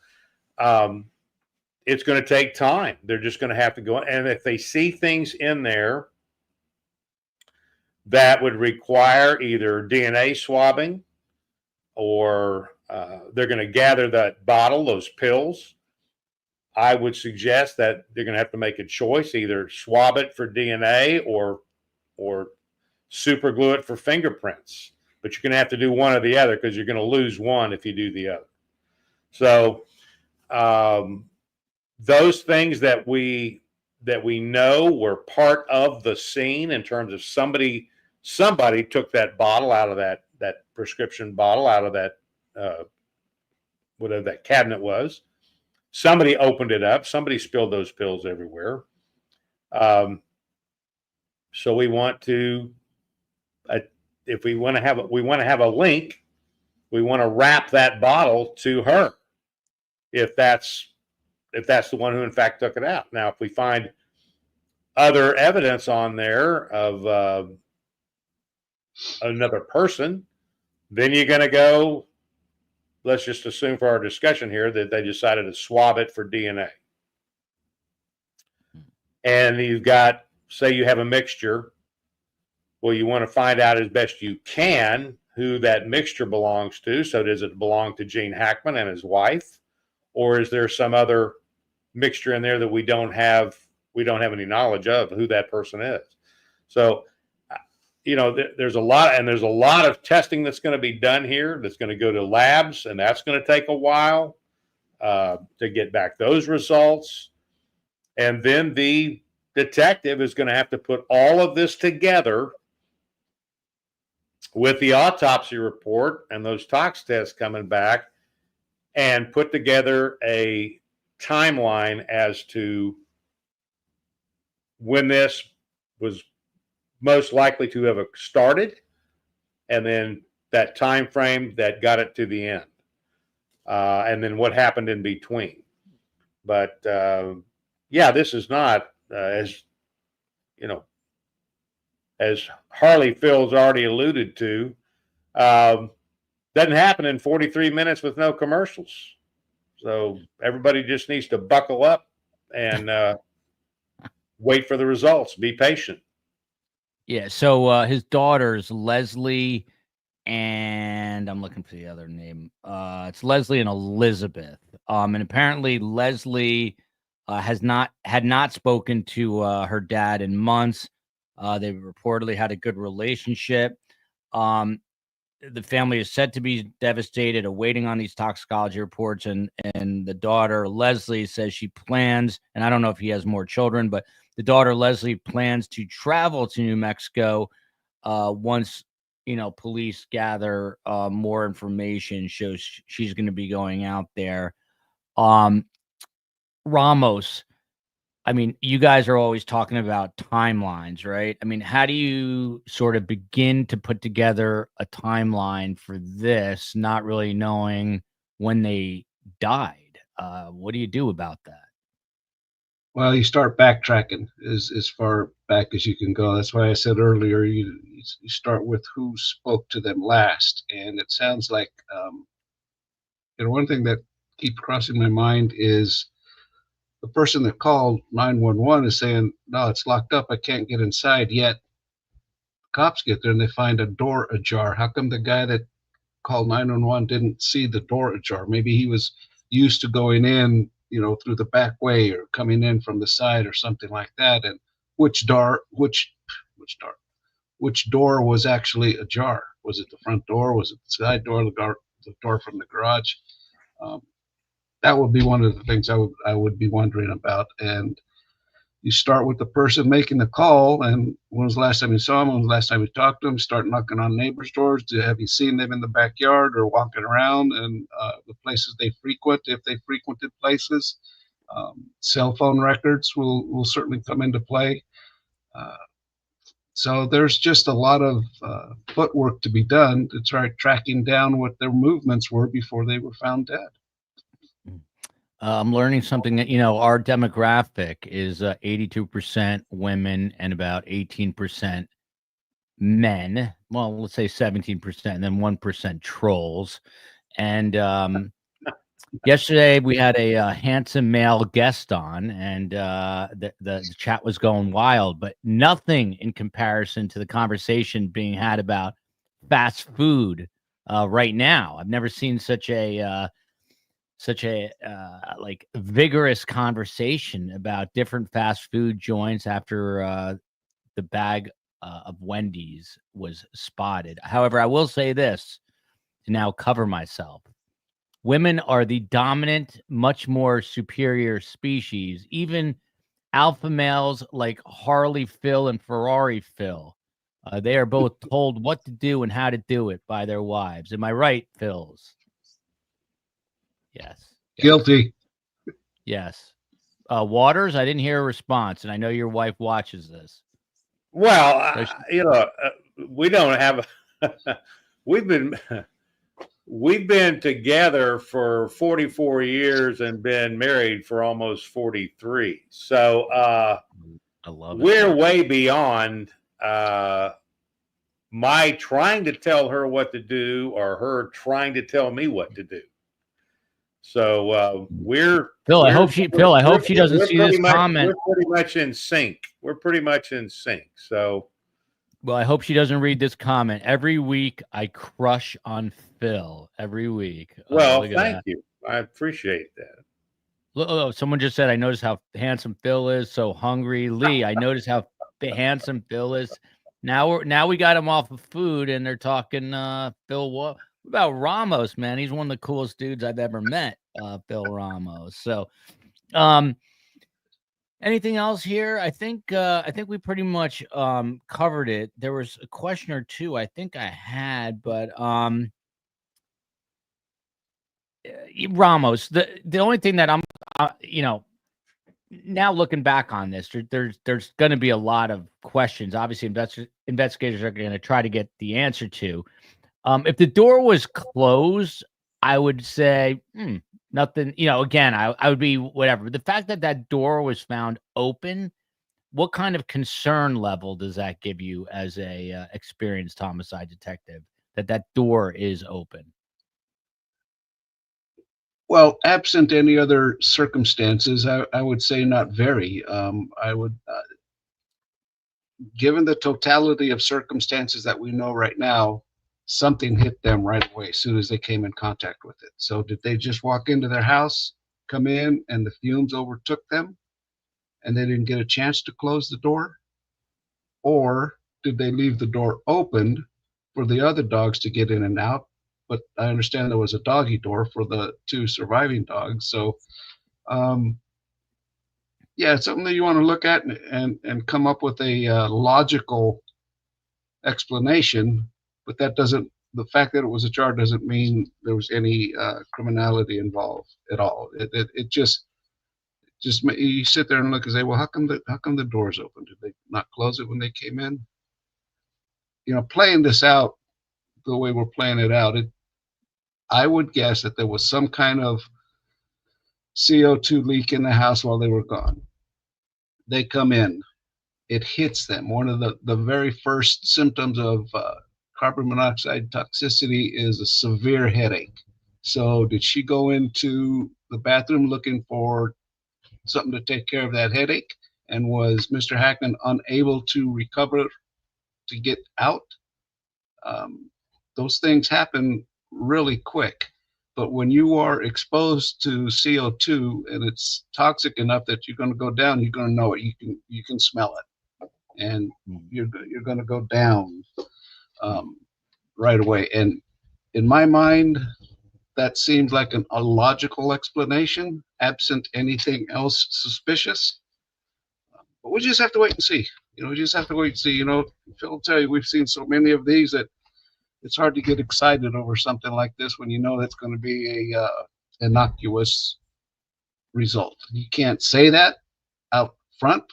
it's going to take time. They're just going to have to go, and if they see things in there that would require either DNA swabbing or they're going to gather that bottle, those pills, I would suggest that they're going to have to make a choice, either swab it for DNA or super glue it for fingerprints. But you're going to have to do one or the other because you're going to lose one if you do the other. So those things that we know were part of the scene in terms of somebody took that bottle out of that prescription bottle out of that whatever that cabinet was. Somebody opened it up. Somebody spilled those pills everywhere. So we want to, if we want to have a link, we want to wrap that bottle to her. If that's the one who in fact took it out. Now, if we find other evidence on there of another person, then you're going to go, let's just assume for our discussion here that they decided to swab it for DNA. And you've got, say you have a mixture. Well, you want to find out as best you can who that mixture belongs to. So does it belong to Gene Hackman and his wife? Or is there some other mixture in there that we don't have any knowledge of who that person is? So, there's a lot of testing that's going to be done here. That's going to go to labs, and that's going to take a while to get back those results. And then the detective is going to have to put all of this together with the autopsy report and those tox tests coming back and put together a timeline as to when this was most likely to have started, and then that time frame that got it to the end, and then what happened in between. But yeah, this is not as as Harley Phil's already alluded to, doesn't happen in 43 minutes with no commercials. So everybody just needs to buckle up and wait for the results. Be patient. Yeah. So his daughters, Leslie, and I'm looking for the other name. It's Leslie and Elizabeth. And apparently Leslie had not spoken to her dad in months. They reportedly had a good relationship. The family is said to be devastated, awaiting on these toxicology reports. And the daughter, Leslie, says she plans, and I don't know if he has more children, but the daughter, Leslie, plans to travel to New Mexico once, police gather more information, shows she's going to be going out there. Ramos, I mean, you guys are always talking about timelines, right? I mean, how do you sort of begin to put together a timeline for this, not really knowing when they died? What do you do about that? Well, you start backtracking as far back as you can go. That's why I said earlier, you start with who spoke to them last. And it sounds like, one thing that keeps crossing my mind is the person that called 911 is saying, no, it's locked up. I can't get inside yet. Cops get there and they find a door ajar. How come the guy that called 911 didn't see the door ajar? Maybe he was used to going in, through the back way or coming in from the side or something like that. And which door was actually ajar? Was it the front door? Was it the side door? The door from the garage? That would be one of the things I would be wondering about. And you start with the person making the call, and when was the last time you saw them? When was the last time you talked to them? Start knocking on neighbors' doors. Have you seen them in the backyard or walking around and the places they frequent, if they frequented places? Cell phone records will certainly come into play. So there's just a lot of footwork to be done to try tracking down what their movements were before they were found dead. I'm learning something that, our demographic is 82% women and about 18% men. Well, let's say 17%, and then 1% trolls. And yesterday we had a handsome male guest on, and the chat was going wild, but nothing in comparison to the conversation being had about fast food right now. I've never seen such a like vigorous conversation about different fast food joints after the bag of Wendy's was spotted. However, I will say this to now cover myself. Women are the dominant, much more superior species. Even alpha males like Harley Phil and Ferrari Phil. They are both told what to do and how to do it by their wives. Am I right, Phils? Yes. Guilty. Yes. Waters, I didn't hear a response, and I know your wife watches this. Well, we don't have. We've been together for 44 years and been married for almost 43. So I love it. We're way beyond my trying to tell her what to do or her trying to tell me what to do. So Phil. I hope she doesn't see this comment. We're pretty much in sync. So, well, I hope she doesn't read this comment. Every week I crush on Phil. Every week. Well, thank you. I appreciate that. Look, someone just said, I noticed how handsome Phil is. So hungry. Lee, I noticed how handsome Phil is. Now we got him off of food, and they're talking Phil. What about Ramos, man? He's one of the coolest dudes I've ever met, Phil Ramos. So, Anything else here? I think we pretty much covered it. There was a question or two I think I had, but Ramos. The only thing that I'm now looking back on this, there's going to be a lot of questions. Obviously, investigators are going to try to get the answer to. If the door was closed, I would say nothing. Again, I would be whatever. The fact that that door was found open, what kind of concern level does that give you as a experienced homicide detective? That door is open. Well, absent any other circumstances, I would say not very. I would, given the totality of circumstances that we know right now, something hit them right away as soon as they came in contact with it. So did they just walk into their house, come in, and the fumes overtook them, and they didn't get a chance to close the door? Or did they leave the door open for the other dogs to get in and out? But I understand there was a doggy door for the two surviving dogs. So, yeah, it's something that you want to look at and come up with a logical explanation. But that doesn't, the fact that it was a jar doesn't mean there was any criminality involved at all. It just you sit there and look and say, well, how come the door's open? Did they not close it when they came in? Playing this out the way we're playing it out, I would guess that there was some kind of CO2 leak in the house while they were gone. They come in, it hits them. One of the very first symptoms of carbon monoxide toxicity is a severe headache. So did she go into the bathroom looking for something to take care of that headache? And was Mr. Hackman unable to recover to get out? Those things happen really quick. But when you are exposed to CO2 and it's toxic enough that you're going to go down, you're going to know it. You can smell it, and you're going to go down right away. And in my mind, that seems like a logical explanation, absent anything else suspicious. But we just have to wait and see. We just have to wait and see. Phil will tell you, we've seen so many of these that it's hard to get excited over something like this when you know that's going to be a innocuous result. You can't say that out front,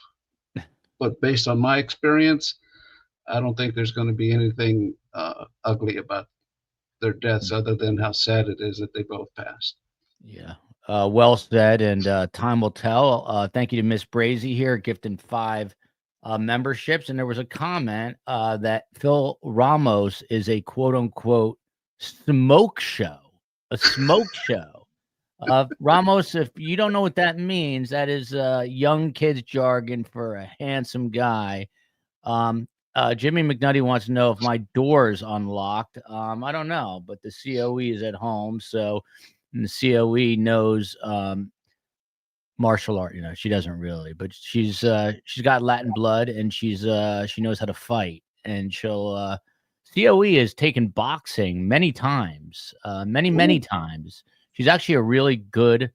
but based on my experience, I don't think there's going to be anything ugly about their deaths other than how sad it is that they both passed. Yeah. Well said, and time will tell. Thank you to Miss Brazy here, gifting 5 memberships. And there was a comment that Phil Ramos is a quote unquote smoke show, a smoke show. Ramos, if you don't know what that means, that is young kids jargon for a handsome guy. Jimmy McNutty wants to know if my door is unlocked. I don't know, but the COE is at home, so and the COE knows martial art. She doesn't really, but she's got Latin blood, and she knows how to fight, and she'll COE has taken boxing many times, many times. She's actually a really good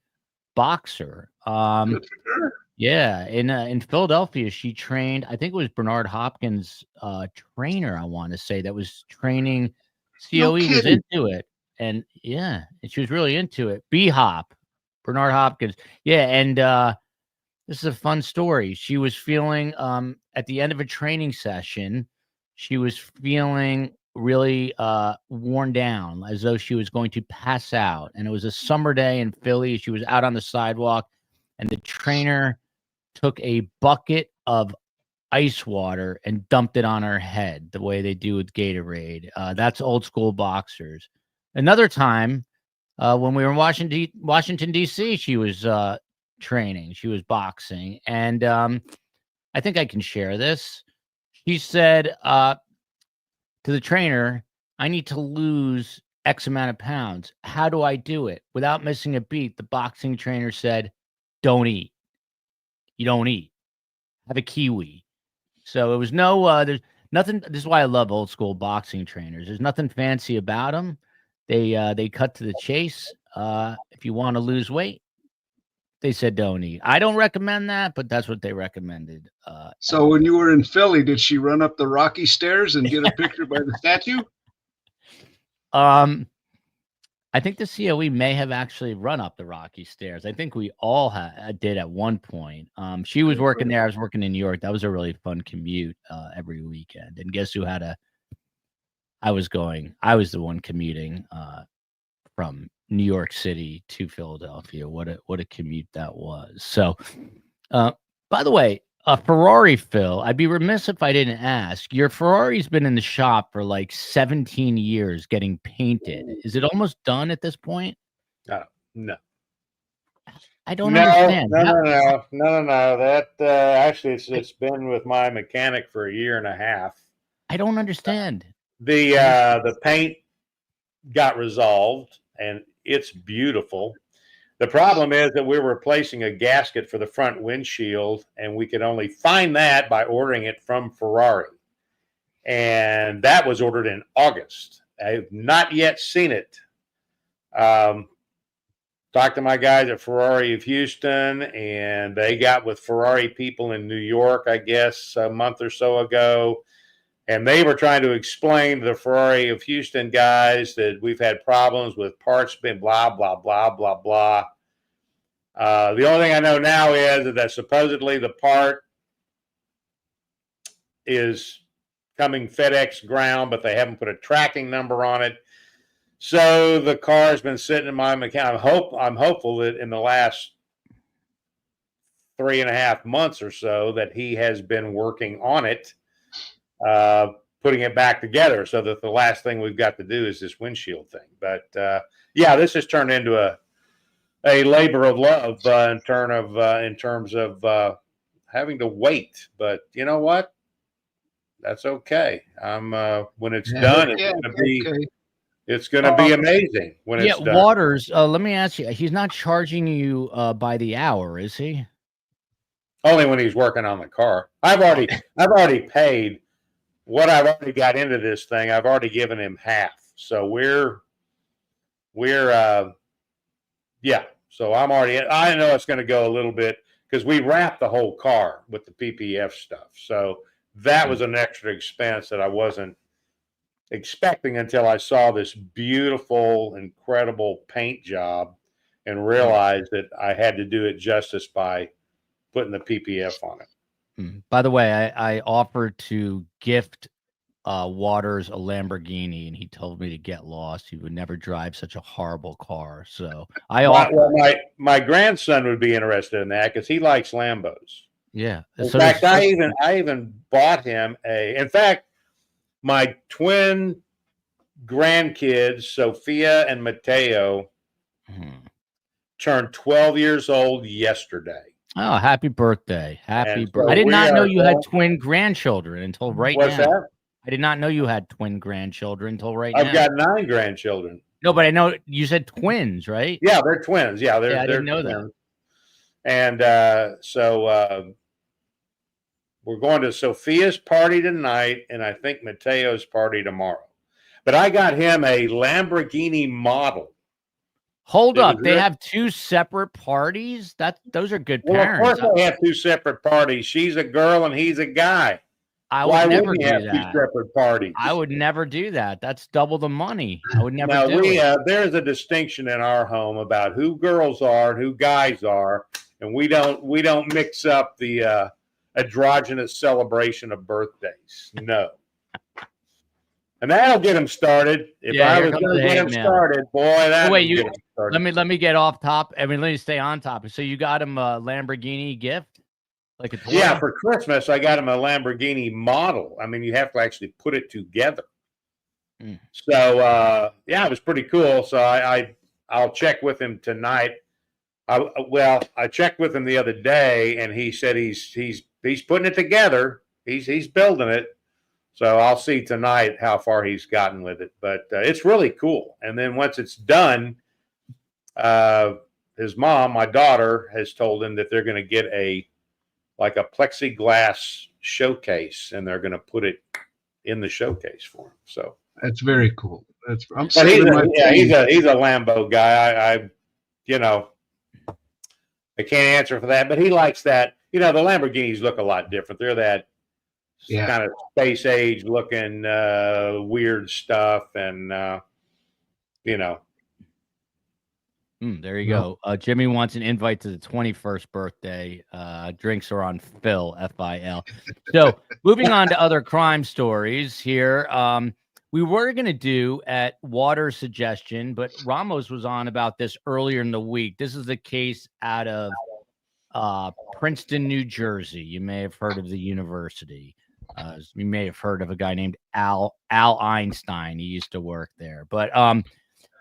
boxer. Good for her. Yeah, in Philadelphia, she trained. I think it was Bernard Hopkins' trainer. I want to say that was training. COE was into it, and yeah, and she was really into it. B-Hop, Bernard Hopkins. Yeah, and this is a fun story. She was feeling at the end of a training session, she was feeling really worn down, as though she was going to pass out. And it was a summer day in Philly. She was out on the sidewalk, and the trainer took a bucket of ice water and dumped it on her head the way they do with Gatorade. That's old school boxers. Another time, when we were in Washington, D.C., she was training. She was boxing. And I think I can share this. She said to the trainer, I need to lose X amount of pounds. How do I do it? Without missing a beat, the boxing trainer said, don't eat. You don't eat. Have a kiwi. So it was there's nothing. This is why I love old school boxing trainers. There's nothing fancy about them. They cut to the chase. If you want to lose weight, they said don't eat. I don't recommend that, but that's what they recommended. So when you were in Philly, did she run up the rocky stairs and get a picture by the statue? I think the COE may have actually run up the rocky stairs. I think we all did at one point. She was working there. I was working in New York. That was a really fun commute every weekend. And guess who I was the one commuting from New York City to Philadelphia. What a commute that was. So, by the way, a Ferrari, Phil, I'd be remiss if I didn't ask. Your Ferrari's been in the shop for like 17 years getting painted. Is it almost done at this point? No. I don't understand. No. That actually, it's been with my mechanic for a year and a half. I don't understand. The paint got resolved, and it's beautiful. The problem is that we're replacing a gasket for the front windshield, and we could only find that by ordering it from Ferrari. And that was ordered in August. I've not yet seen it. Talked to my guys at Ferrari of Houston, and they got with Ferrari people in New York, I guess, a month or so ago. And they were trying to explain to the Ferrari of Houston guys that we've had problems with parts, been blah, blah, blah, blah, blah. The only thing I know now is that supposedly the part is coming FedEx ground, but they haven't put a tracking number on it. So the car's been sitting in my mechanic. I'm hopeful that in the last 3.5 months or so that he has been working on it, putting it back together, so that the last thing we've got to do is this windshield thing. But this has turned into a labor of love in terms of having to wait. But you know what? That's okay. When it's done, it's going to be amazing when it's done. Waters, let me ask you. He's not charging you by the hour, is he? Only when he's working on the car. I've already paid what I've already got into this thing. I've already given him half. So So I know it's going to go a little bit because we wrapped the whole car with the PPF stuff. So that was an extra expense that I wasn't expecting until I saw this beautiful, incredible paint job and realized that I had to do it justice by putting the PPF on it. By the way, I offered to gift Waters a Lamborghini, and he told me to get lost. He would never drive such a horrible car. So my grandson would be interested in that because he likes Lambos. Yeah. In fact, I even bought him in fact, my twin grandkids, Sophia and Mateo, turned 12 years old yesterday. Oh, happy birthday. Happy birthday. I did not know you had twin grandchildren until right now. What's that? I did not know you had twin grandchildren until right now. I've got 9 grandchildren. No, but I know you said twins, right? Yeah, they're twins. Yeah, I didn't know twins. that. And we're going to Sophia's party tonight, and I think Mateo's party tomorrow. But I got him a Lamborghini model. Hold up, they have 2 separate parties? Those are good parents. Well, of course they have 2 separate parties. She's a girl and he's a guy. Why never do have that? 2 separate parties? I would never do that. That's double the money. I would never do it. There's a distinction in our home about who girls are and who guys are, and we don't mix up the androgynous celebration of birthdays. No. And that'll get him started. If I was going to get him started, boy, that would get him started. Let me get off top. Let me stay on topic. So you got him a Lamborghini gift? Like a toy? Yeah, for Christmas, I got him a Lamborghini model. I mean, you have to actually put it together. So, it was pretty cool. So I'll check with him tonight. I checked with him the other day, and he said he's putting it together. He's building it. So I'll see tonight how far he's gotten with it. But it's really cool. And then once it's done, his mom, my daughter, has told him that they're going to get a plexiglass showcase, and they're going to put it in the showcase for him. So that's very cool. He's a Lambo guy. I can't answer for that, but he likes that. The Lamborghinis look a lot different. They're that kind of space age looking weird stuff, and there you go. Jimmy wants an invite to the 21st birthday. Drinks are on Phil, F-I-L. So moving on to other crime stories here. We were going to do at Waters' suggestion, but Ramos was on about this earlier in the week. This is a case out of Princeton, New Jersey. You may have heard of the university. You may have heard of a guy named Al Einstein. He used to work there. But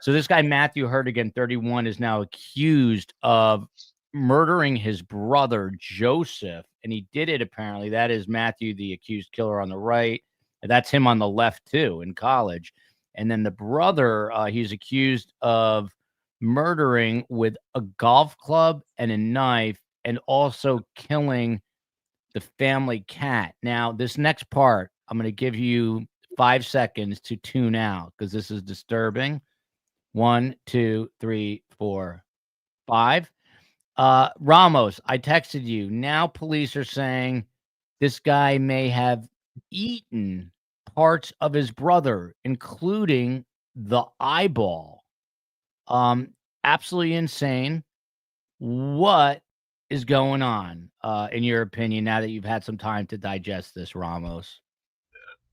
so this guy, Matthew Hertigan, 31, is now accused of murdering his brother, Joseph. And he did it, apparently. That is Matthew, the accused killer, on the right. That's him on the left, too, in college. And then the brother, he's accused of murdering with a golf club and a knife, and also killing the family cat. Now, this next part, I'm going to give you 5 seconds to tune out because this is disturbing. 1, 2, 3, 4, 5. Ramos, I texted you. Now police are saying this guy may have eaten parts of his brother, including the eyeball. Absolutely insane. What is going on, in your opinion, now that you've had some time to digest this, Ramos?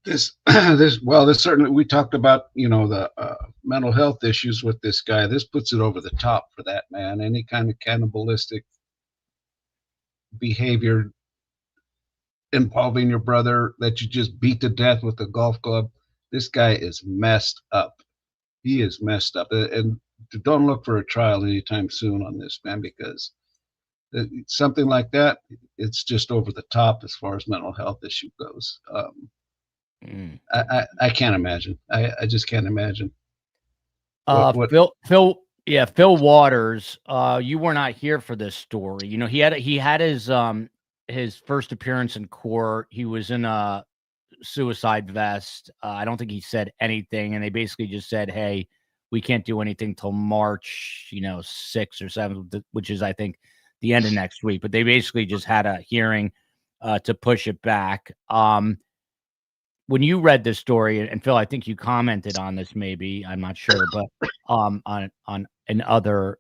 This certainly, we talked about, the mental health issues with this guy. This puts it over the top for that man. Any kind of cannibalistic behavior involving your brother that you just beat to death with a golf club. This guy is messed up. He is messed up. And don't look for a trial anytime soon on this, man, because something like that, it's just over the top as far as mental health issue goes. I can't imagine. I just can't imagine. Phil Waters, you were not here for this story. He had his first appearance in court. He was in a suicide vest. I don't think he said anything, and they basically just said, "Hey, we can't do anything till March, 6th or 7th, which is, I think, the end of next week." But they basically just had a hearing to push it back. When you read this story, and Phil, I think you commented on this, maybe, I'm not sure, but on another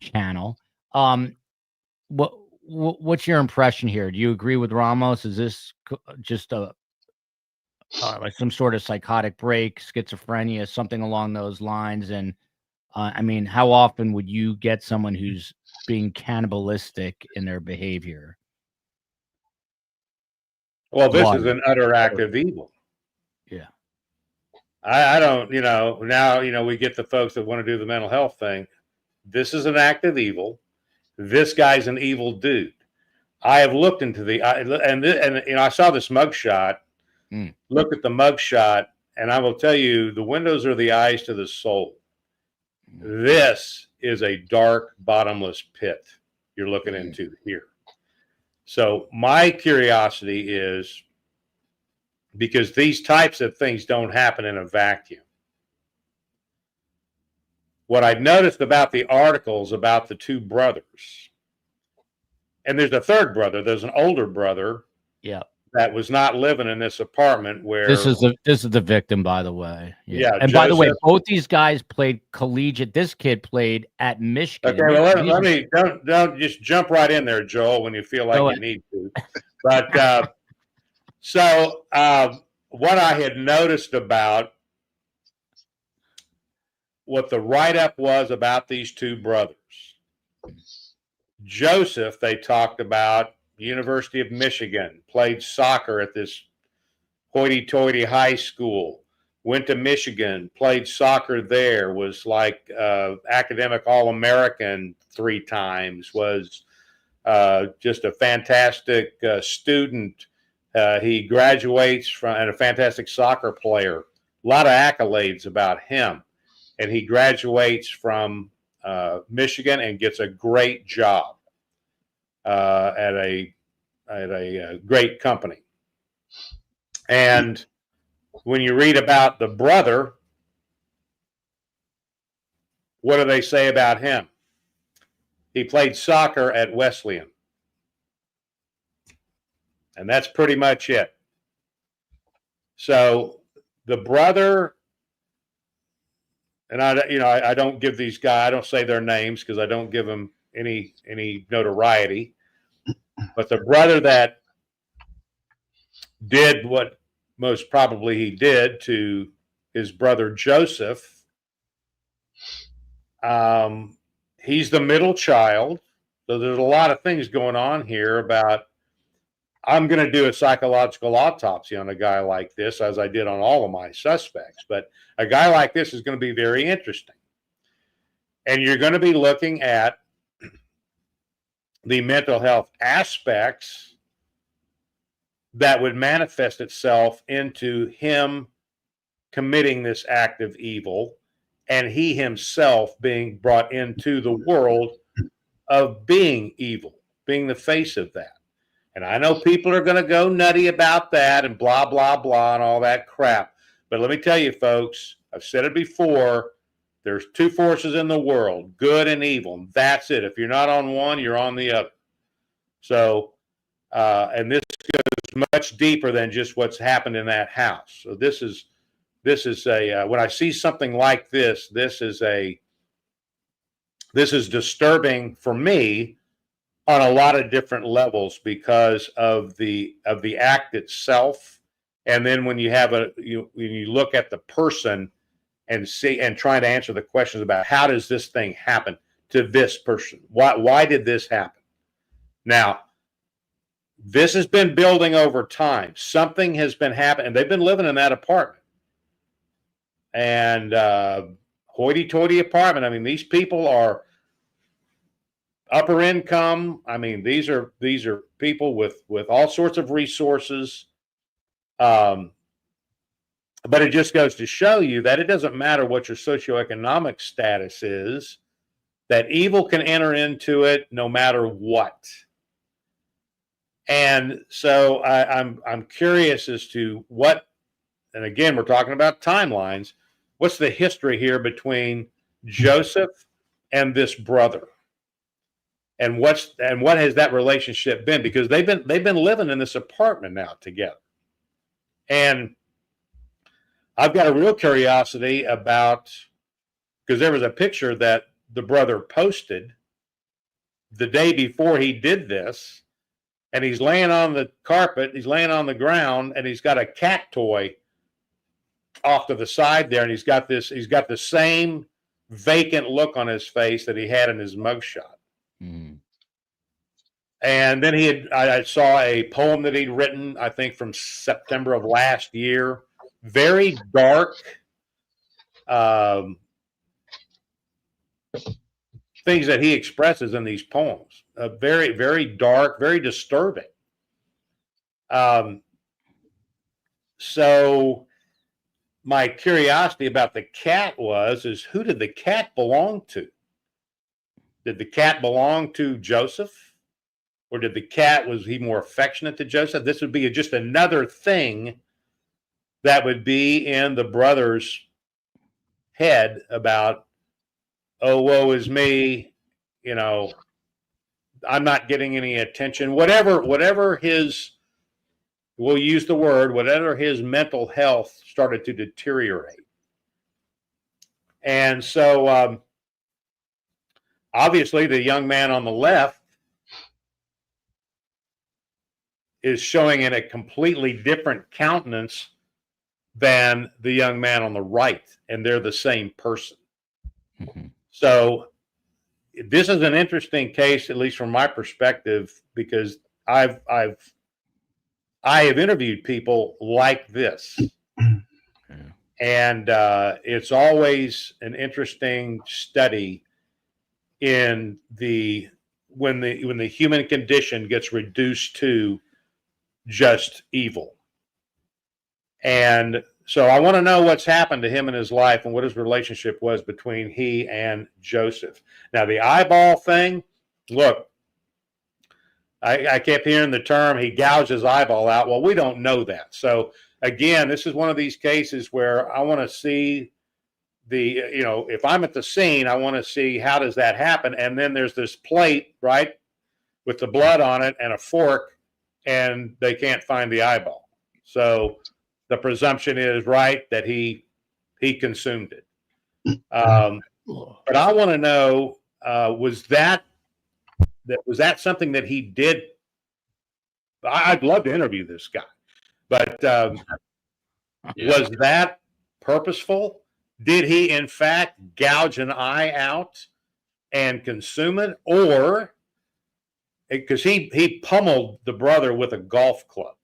channel. What's your impression here? Do you agree with Ramos? Is this just like some sort of psychotic break, schizophrenia, something along those lines? And I mean, how often would you get someone who's being cannibalistic in their behavior? Well, this is an utter act of evil. Yeah. I don't, now, we get the folks that want to do the mental health thing. This is an act of evil. This guy's an evil dude. I have looked into I saw this mugshot. Look at the mugshot, and I will tell you, the windows are the eyes to the soul. This is a dark, bottomless pit you're looking into here. So my curiosity is, because these types of things don't happen in a vacuum. What I've noticed about the articles about the two brothers, and there's a third brother, there's an older brother, that was not living in this apartment where this is the victim, by the way. Yeah. And by the way, both these guys played collegiate. This kid played at Michigan. Okay, well, let me don't just jump right in there, Joel, when you feel like you need to. But so what I had noticed about what the write-up was about these two brothers, Joseph, they talked about, University of Michigan, played soccer at this hoity-toity high school, went to Michigan, played soccer there, was like academic All-American 3 times, was just a fantastic student. He graduates from, and a fantastic soccer player. A lot of accolades about him. And he graduates from Michigan and gets a great job at a great company. And when you read about the brother, what do they say about him? he played soccer at Wesleyan. And that's pretty much it. So the brother, and I don't give these guys, I don't say their names because I don't give them any notoriety. But the brother that did what most probably he did to his brother Joseph, he's the middle child. So there's a lot of things going on here about, I'm going to do a psychological autopsy on a guy like this, as I did on all of my suspects. But a guy like this is going to be very interesting. And you're going to be looking at the mental health aspects that would manifest itself into him committing this act of evil and he himself being brought into the world of being evil, being the face of that. And I know people are going to go nutty about that and blah, blah, blah, and all that crap. But let me tell you, folks, I've said it before, there's two forces in the world, good and evil. And that's it. If you're not on one, you're on the other. So, and this goes much deeper than just what's happened in that house. So this is a, when I see something like this, this is disturbing for me on a lot of different levels because of the act itself, and then when you have when you look at the person and see and try to answer the questions about how does this thing happen to this person? Why did this happen? Now, this has been building over time. Something has been happening. They've been living in that apartment, and hoity-toity apartment. I mean, these people are upper income. I mean, these are people with all sorts of resources. But it just goes to show you that it doesn't matter what your socioeconomic status is, that evil can enter into it no matter what. And so I'm curious as to what, and again, we're talking about timelines. What's the history here between Joseph and this brother? And what has that relationship been? Because they've been living in this apartment now together. And I've got a real curiosity about, because there was a picture that the brother posted the day before he did this, and he's laying on the carpet, he's laying on the ground, and he's got a cat toy off to the side there, and he's got the same vacant look on his face that he had in his mugshot. Mm. And then I saw a poem that he'd written, I think from September of last year, very dark, things that he expresses in these poems, very, very dark, very disturbing. So my curiosity about the cat is who did the cat belong to? Did the cat belong to Joseph? Or did the cat, was he more affectionate to Joseph? This would be just another thing that would be in the brother's head about, oh, woe is me, I'm not getting any attention. Whatever his, we'll use the word, whatever his mental health started to deteriorate. And so, obviously, the young man on the left is showing in a completely different countenance than the young man on the right, and they're the same person. Mm-hmm. So this is an interesting case, at least from my perspective, because I have interviewed people like this. And it's always an interesting study in when the human condition gets reduced to just evil. And so I want to know what's happened to him in his life and what his relationship was between he and Joseph. Now, the eyeball thing, look, I kept hearing the term, he gouged his eyeball out. Well, we don't know that. So again, this is one of these cases where I want to see if I'm at the scene, I want to see how does that happen. And then there's this plate, right, with the blood on it and a fork, and they can't find the eyeball. So the presumption is, right, that he consumed it. But I want to know, was that something that he did? I'd love to interview this guy, but was that purposeful? Did he, in fact, gouge an eye out and consume it? Or, because he pummeled the brother with a golf club.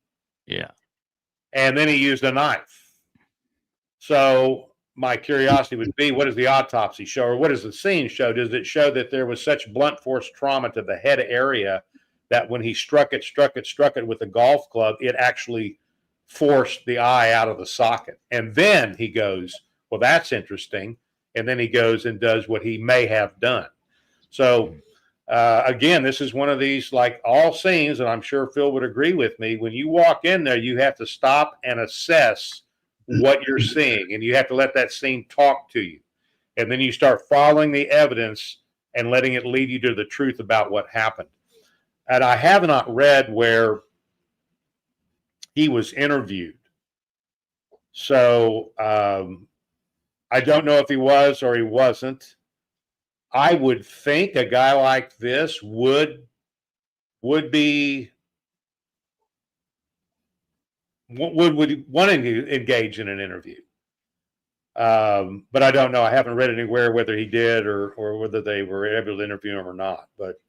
Yeah. And then he used a knife. So my curiosity would be, what does the autopsy show, or what does the scene show? Does it show that there was such blunt force trauma to the head area that when he struck it with a golf club, it actually forced the eye out of the socket? And then he goes, well, that's interesting. And then he goes and does what he may have done. So again, this is one of these, like all scenes, and I'm sure Phil would agree with me, when you walk in there, you have to stop and assess what you're seeing, and you have to let that scene talk to you. And then you start following the evidence and letting it lead you to the truth about what happened. And I have not read where he was interviewed. So I don't know if he was or he wasn't. I would think a guy like this would be wanting to engage in an interview. But I don't know. I haven't read anywhere whether he did or whether they were able to interview him or not. But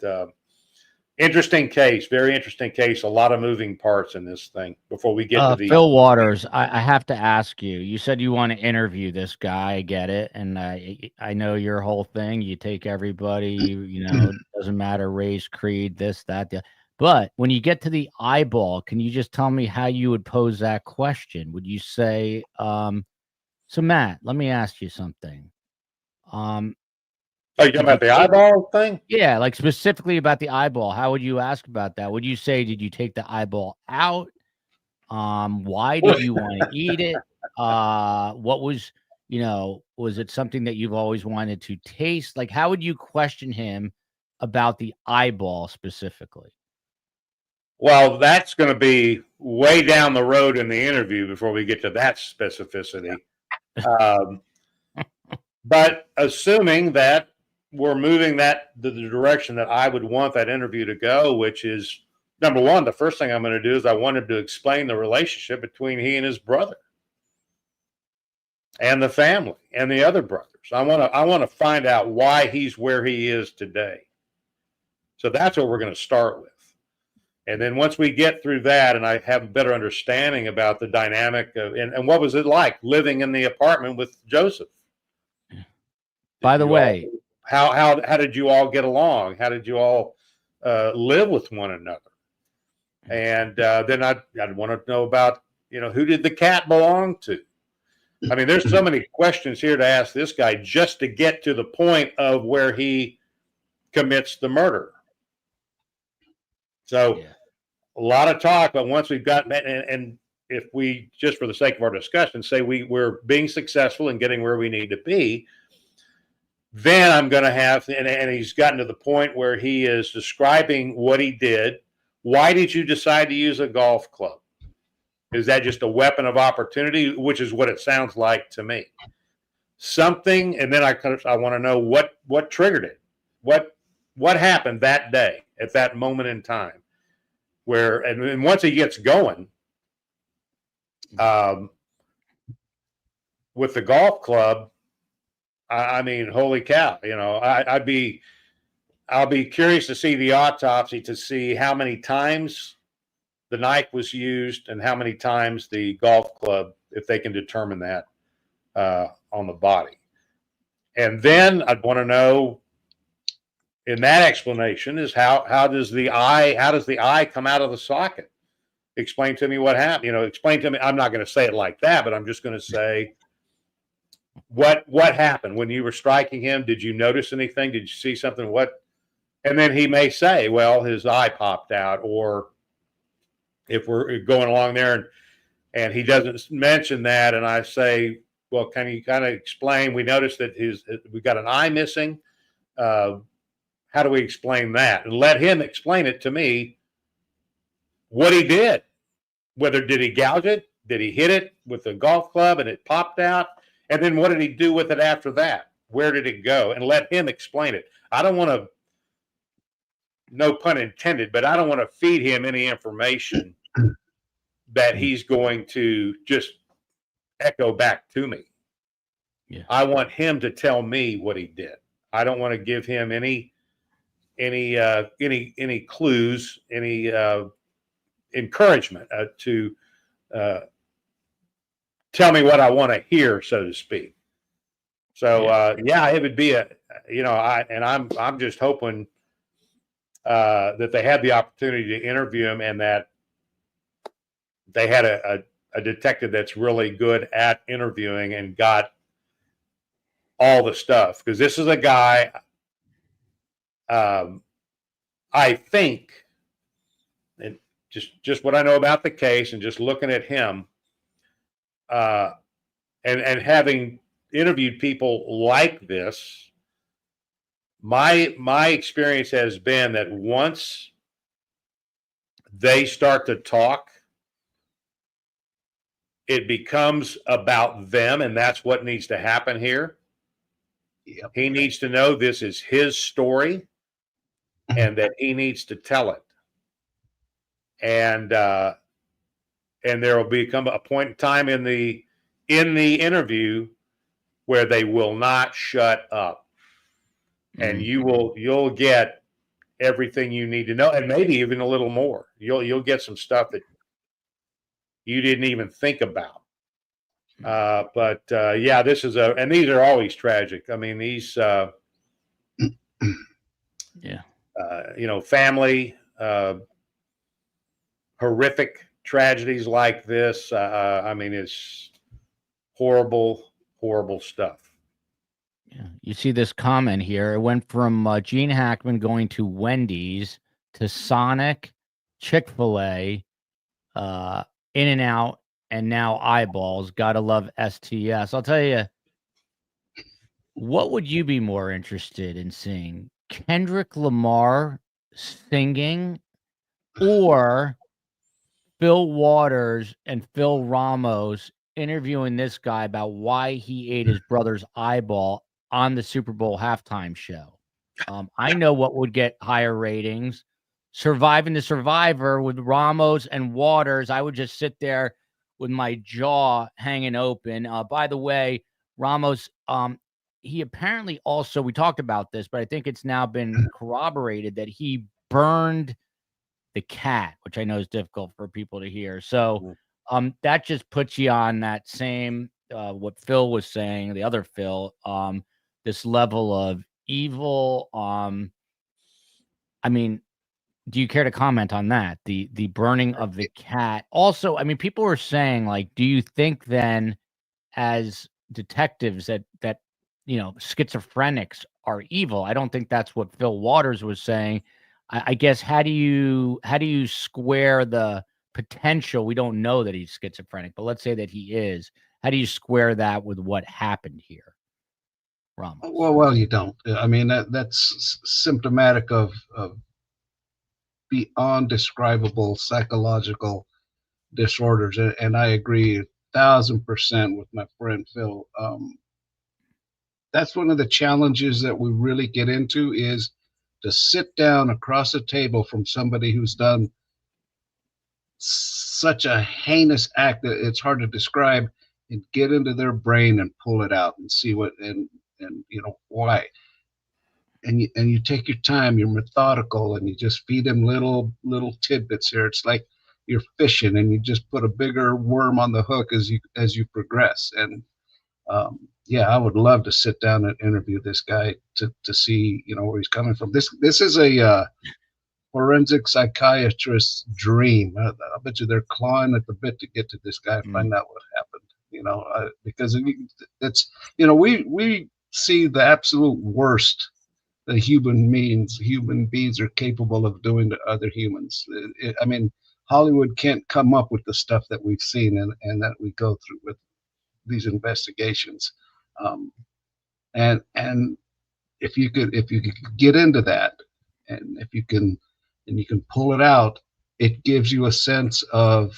interesting case, very interesting case. A lot of moving parts in this thing before we get to the Fil Waters. I have to ask you. You said you want to interview this guy. I get it, and I know your whole thing. You take everybody. You know, it doesn't matter race, creed, this, that, the. But when you get to the eyeball, can you just tell me how you would pose that question? Would you say, so Matt, let me ask you something. Oh, you talking about the eyeball thing? Yeah, like specifically about the eyeball. How would you ask about that? Would you say, did you take the eyeball out? Why did you want to eat it? What was, was it something that you've always wanted to taste? Like, how would you question him about the eyeball specifically? Well, that's going to be way down the road in the interview before we get to that specificity. But assuming that we're moving the direction that I would want that interview to go, which is, number one, the first thing I'm going to do is I want him to explain the relationship between he and his brother and the family and the other brothers. I want to find out why he's where he is today. So that's what we're going to start with. And then once we get through that and I have a better understanding about the dynamic of, and what was it like living in the apartment with Joseph? By the way, how did you all get along? How did you all live with one another? And then I'd want to know about, who did the cat belong to? I mean, there's so many questions here to ask this guy just to get to the point of where he commits the murder. So a lot of talk, but once we've gotten that, and if we, just for the sake of our discussion, say we're being successful in getting where we need to be, then I'm going to have, and he's gotten to the point where he is describing what he did. Why did you decide to use a golf club? Is that just a weapon of opportunity, which is what it sounds like to me? Something, and then I want to know what triggered it. What happened that day at that moment in time? Where, and once he gets going, with the golf club, I mean, holy cow! I'll be curious to see the autopsy to see how many times the knife was used and how many times the golf club, if they can determine that on the body. And then I'd want to know, in that explanation, is how does the eye come out of the socket? Explain to me what happened. Explain to me. I'm not going to say it like that, but I'm just going to say what happened when you were striking him. Did you notice anything? Did you see something? What? And then he may say, well, his eye popped out, or if we're going along there and he doesn't mention that, and I say, well, can you kind of explain? We noticed that we got an eye missing. How do we explain that? And let him explain it to me, what he did. Whether did he gouge it? Did he hit it with a golf club and it popped out? And then what did he do with it after that? Where did it go? And let him explain it. I don't want to, no pun intended, but I don't want to feed him any information that he's going to just echo back to me. Yeah. I want him to tell me what he did. I don't want to give him any clues, any encouragement to tell me what I want to hear, so to speak. So yeah, it would be I'm just hoping that they had the opportunity to interview him, and that they had a detective that's really good at interviewing and got all the stuff, because this is a guy, I think, and just what I know about the case and just looking at him, and having interviewed people like this, my experience has been that once they start to talk, it becomes about them, and that's what needs to happen here. Yep. He needs to know this is his story and that he needs to tell it. And there will become a point in time in the interview where they will not shut up. And you'll get everything you need to know, and maybe even a little more. You'll get some stuff that you didn't even think about. But this is and these are always tragic. I mean, these, family, horrific tragedies like this. I mean, it's horrible, horrible stuff. Yeah. You see this comment here. It went from Gene Hackman going to Wendy's to Sonic, Chick-fil-A, In-N-Out, and now Eyeballs. Gotta love STS. I'll tell you, what would you be more interested in seeing? Kendrick Lamar singing, or Fil Waters and Phil Ramos interviewing this guy about why he ate his brother's eyeball on the Super Bowl halftime show? I know what would get higher ratings. Surviving the Survivor with Ramos and Waters. I would just sit there with my jaw hanging open. By the way, Ramos, he apparently also, we talked about this, but I think it's now been corroborated that he burned the cat, which I know is difficult for people to hear. So that just puts you on that same, what Phil was saying, the other Phil, this level of evil. I mean, do you care to comment on that? The burning of the cat. Also, I mean, people were saying, like, do you think then, as detectives, that schizophrenics are evil? I don't think that's what Fil Waters was saying. I guess how do you square the potential? We don't know that he's schizophrenic, but let's say that he is. How do you square that with what happened here, Ramos? Well, you don't. I mean, that's symptomatic of beyond describable psychological disorders, and I agree 1,000% with my friend Phil. That's one of the challenges that we really get into, is to sit down across a table from somebody who's done such a heinous act that it's hard to describe, and get into their brain and pull it out and see what and why. And you take your time, you're methodical, and you just feed them little tidbits here. It's like you're fishing, and you just put a bigger worm on the hook as you progress. And I would love to sit down and interview this guy to see where he's coming from. This is a forensic psychiatrist's dream. I bet you they're clawing at the bit to get to this guy, find out what happened. Because it's we see the absolute worst that human beings are capable of doing to other humans. I mean, Hollywood can't come up with the stuff that we've seen and that we go through with these investigations. And if you could get into that, and if you can pull it out, it gives you a sense of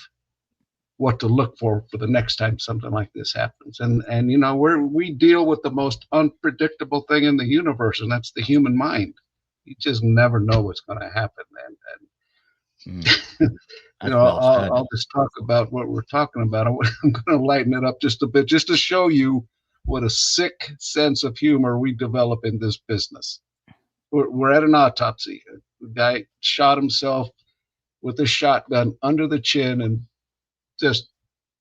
what to look for the next time something like this happens. And you know, we deal with the most unpredictable thing in the universe, and that's the human mind. You just never know what's going to happen. And you know, I'll just talk about what we're talking about. I'm going to lighten it up just a bit, just to show you what a sick sense of humor we develop in this business. We're at an autopsy. The guy shot himself with a shotgun under the chin, and just,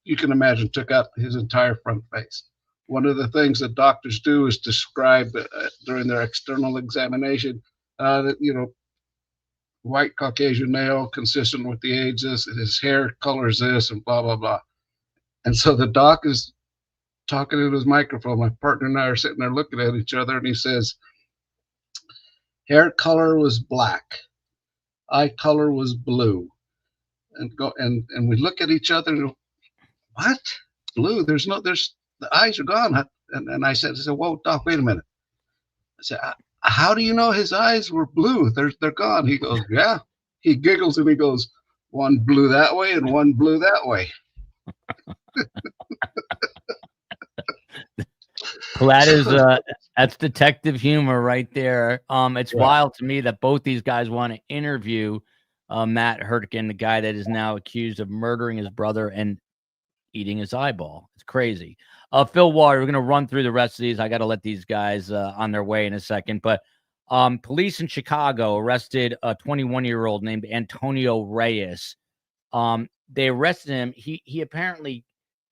you can imagine, took out his entire front face. One of the things that doctors do is describe during their external examination that, you know, white Caucasian male, consistent with the age, this, his hair color is this, and blah, blah, blah. And so the doc is talking into his microphone. My partner and I are sitting there looking at each other, and he says, hair color was black, eye color was blue. And we look at each other and go, what? Blue? There's the eyes are gone. And I said, whoa, doc, wait a minute. I said, how do you know his eyes were blue? They're gone. He goes, yeah. He giggles and he goes, one blue that way and one blue that way. Well, that is that's detective humor right there. It's wild to me that both these guys want to interview Matt Hurtgen, the guy that is now accused of murdering his brother and eating his eyeball. It's crazy. Fil Waters, we're going to run through the rest of these. I got to let these guys on their way in a second. But police in Chicago arrested a 21-year-old named Antonio Reyes. They arrested him. He apparently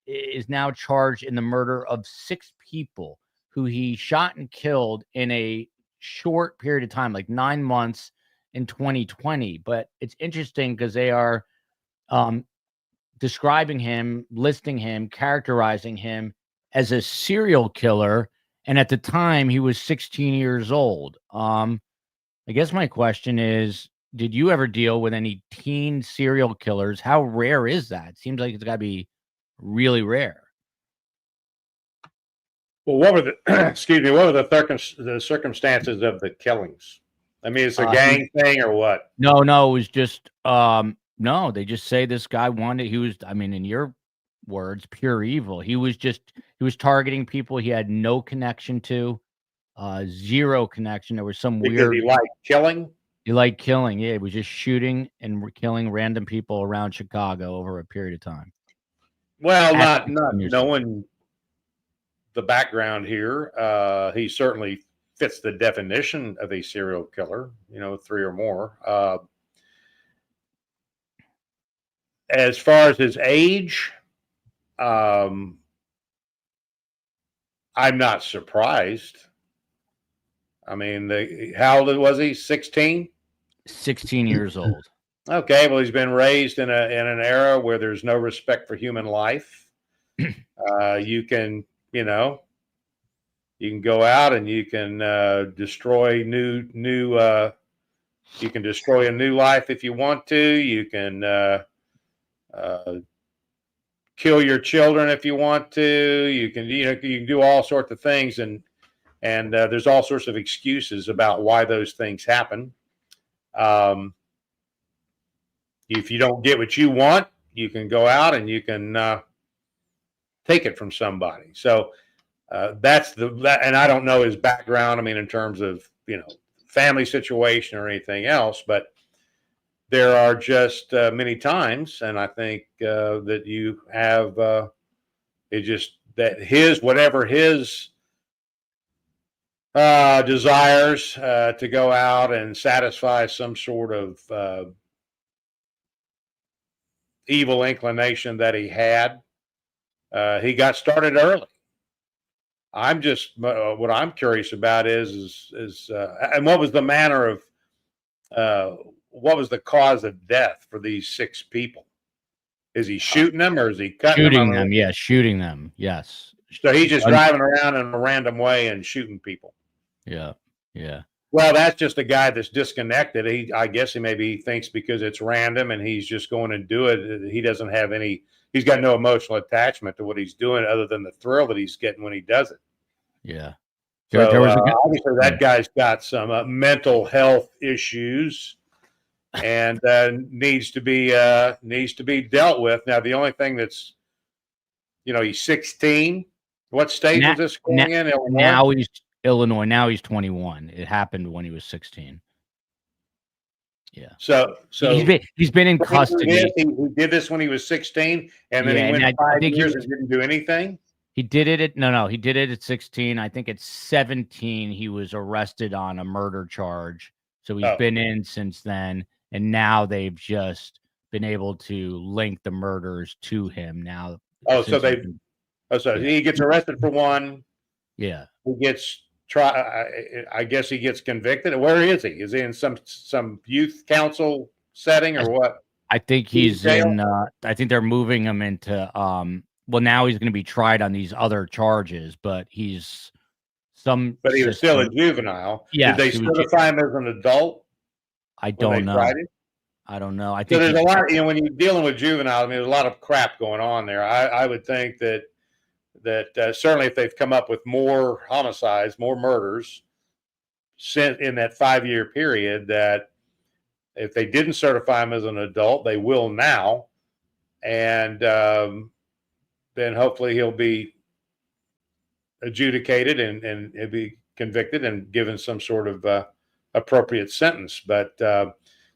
is now charged in the murder of 6 people who he shot and killed in a short period of time, like 9 months in 2020. But it's interesting because they are describing him, listing him, characterizing him as a serial killer. And at the time, he was 16 years old. I guess my question is, did you ever deal with any teen serial killers? How rare is that? It seems like it's got to be really rare. Well, what were the excuse me? What were the circumstances of the killings? I mean, it's a gang thing or what? No, it was just no. They just say this guy wanted. He was, I mean, in your words, pure evil. He was targeting people he had no connection to, zero connection. There was some because he liked killing. He liked killing. Yeah, he was just shooting and killing random people around Chicago over a period of time. Well, not knowing the background here, he certainly fits the definition of a serial killer, 3 or more. As far as his age, I'm not surprised. I mean, how old was he? 16? 16 years old. Okay, well, he's been raised in an era where there's no respect for human life. You can go out and you can destroy you can destroy a new life if you want to. You can kill your children if you want to. You can do all sorts of things, and there's all sorts of excuses about why those things happen. If you don't get what you want, you can go out and you can take it from somebody. So that's and I don't know his background. I mean, in terms of family situation or anything else, but there are just many times, and I think that you have it just that whatever his desires to go out and satisfy some sort of evil inclination that he had. He got started early. I'm just what I'm curious about is and what was the manner of what was the cause of death for these 6 people? Is he shooting them or is he cutting shooting them? Yeah, shooting them. Yes. So he's just driving around in a random way and shooting people. Yeah. Well, that's just a guy that's disconnected. I guess he maybe thinks because it's random and he's just going to do it. He doesn't have he's got no emotional attachment to what he's doing other than the thrill that he's getting when he does it. Yeah. So There was obviously that guy's got some mental health issues and needs to be dealt with. Now, the only thing that's, he's 16. What state was this going in? Illinois? Now he's Illinois. Now he's 21. It happened when he was 16. Yeah. So he's been in custody. He did this when he was 16, and then he went 5 years and didn't do anything. He did it he did it at 16. I think at 17 he was arrested on a murder charge. So he's been in since then, and now they've just been able to link the murders to him now. So he gets arrested for one. Yeah. He gets I guess he gets convicted. Where is he? Is he in some youth council setting or what? I think he's in I think they're moving him into well, now he's going to be tried on these other charges, but he's But he was still a juvenile. Yeah. Did they certify him as an adult? I don't know. I don't know. I think there's a lot, when you're dealing with juvenile, there's a lot of crap going on there. I would think that certainly if they've come up with more homicides, more murders in that 5-year period, that if they didn't certify him as an adult, they will now. And then hopefully he'll be adjudicated and he'll be convicted and given some sort of appropriate sentence. But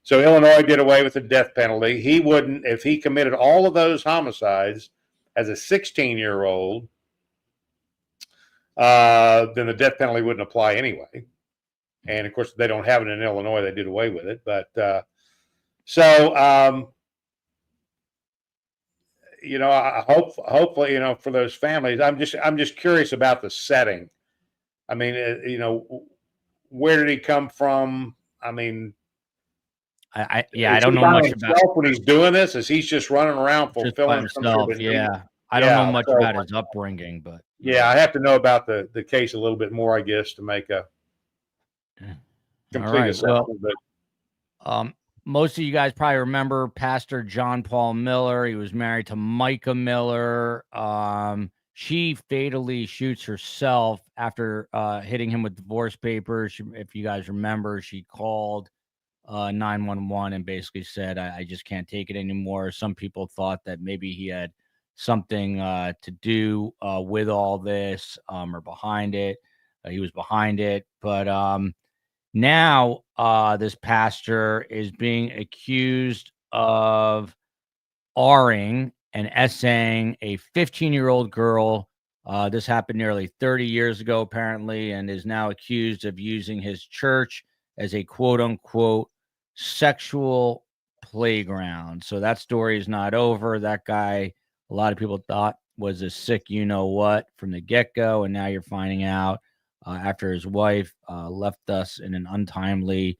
so Illinois did away with the death penalty. He wouldn't, if he committed all of those homicides as a 16-year-old, then the death penalty wouldn't apply anyway. And of course, they don't have it in Illinois. They did away with it. But hopefully, for those families, I'm just curious about the setting. I mean, where did he come from? I mean, I don't know much about when he's doing this. Is he's just running around fulfilling himself? Yeah, I don't know much about his upbringing, but yeah, I have to know about the case a little bit more, I guess, to make a complete assessment. Well, most of you guys probably remember Pastor John Paul Miller. He was married to Micah Miller. She fatally shoots herself after hitting him with divorce papers. If you guys remember, she called 911 and basically said, I just can't take it anymore. Some people thought that maybe he had something to do with all this or behind it. He was behind it. But now this pastor is being accused of R-ing and essaying a 15-year-old girl. This happened nearly 30 years ago, apparently, and is now accused of using his church as a quote-unquote sexual playground. So that story is not over. That guy, a lot of people thought was a sick you-know-what from the get-go, and now you're finding out after his wife left us in an untimely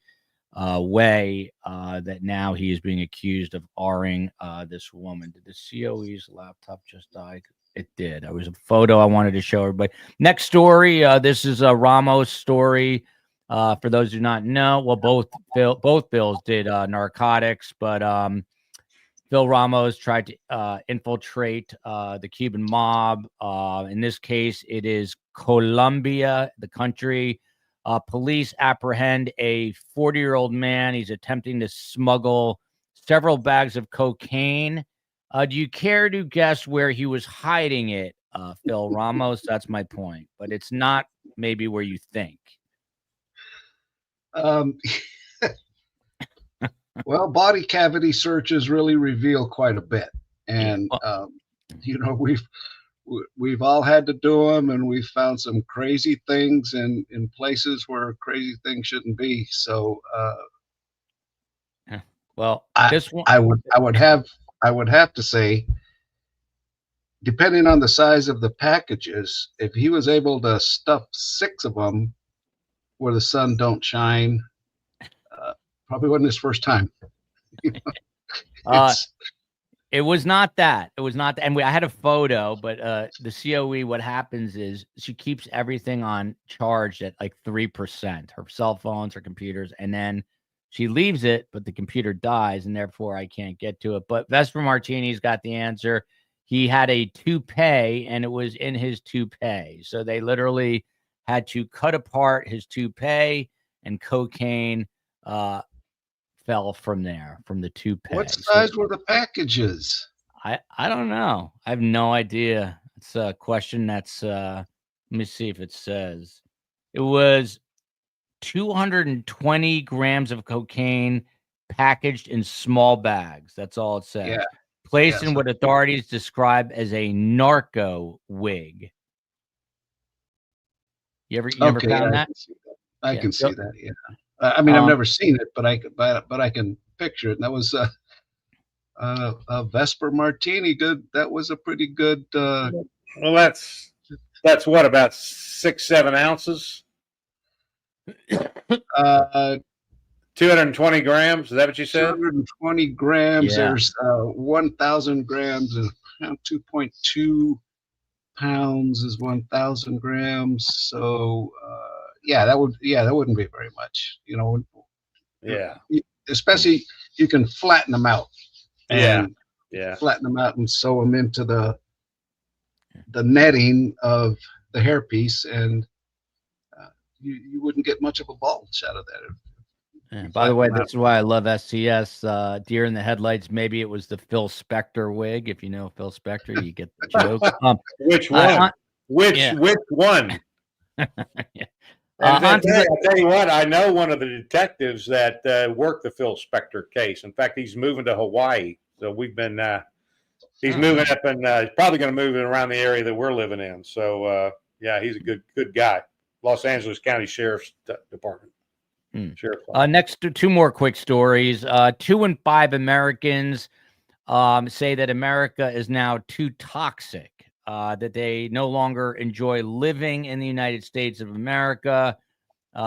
way that now he is being accused of R-ing this woman. Did the COE's laptop just die? It did. It was a photo I wanted to show everybody. Next story. This is a Ramos story. For those who do not know, well, both bills did narcotics, but Phil Ramos tried to infiltrate the Cuban mob. In this case, it is Colombia, the country. Police apprehend a 40-year-old man. He's attempting to smuggle several bags of cocaine. Do you care to guess where he was hiding it, Phil Ramos? That's my point. But it's not maybe where you think. Well, body cavity searches really reveal quite a bit. And, we've all had to do them, and we've found some crazy things in places where crazy things shouldn't be. So, well, this one, I would have to say, depending on the size of the packages, if he was able to stuff 6 of them where the sun don't shine, probably wasn't his first time. It was not that. It was not. And I had a photo, but the COE, what happens is she keeps everything on charge at like 3%, her cell phones, her computers, and then she leaves it, but the computer dies, and therefore I can't get to it. But Vesper Martini's got the answer. He had a toupee, and it was in his toupee. So they literally had to cut apart his toupee, and cocaine fell from there, from the toupee. What size were the packages? I don't know. I have no idea. It's a question that's let me see if it says. It was 220 grams of cocaine packaged in small bags. That's all it says. Yeah. Placed Yeah, in so- what authorities describe as a narco wig. You ever Okay, found I that? can see that. I Yeah. can So- see that. Yeah. I mean, I've Um, never seen it, but I can picture it. And that was a Vesper Martini. Good. That was a pretty good. Well, that's what, about 6-7 ounces, Uh, 220 grams. Is that what you said? 220 grams. Yeah. There's 1,000 grams, and 2.2 pounds is 1,000 grams. So yeah, that wouldn't be very much. You know, Yeah. especially you can flatten them out. Yeah. And Yeah. flatten them out and sew them into the netting of the hairpiece, and you wouldn't get much of a bulge out of that. Yeah, by the way, this is why I love SCS. Deer in the headlights. Maybe it was the Phil Spector wig. If you know Phil Spector, you get the joke. Which one? Which one? Yeah. I'll tell you what, I know one of the detectives that worked the Phil Spector case. In fact, he's moving to Hawaii. So we've been, he's moving up, and he's probably going to move around the area that we're living in. So, yeah, he's a good guy. Los Angeles County Sheriff's Department. Sheriff. Next, two more quick stories. 2 in 5 Americans say that America is now too toxic, that they no longer enjoy living in the United States of America.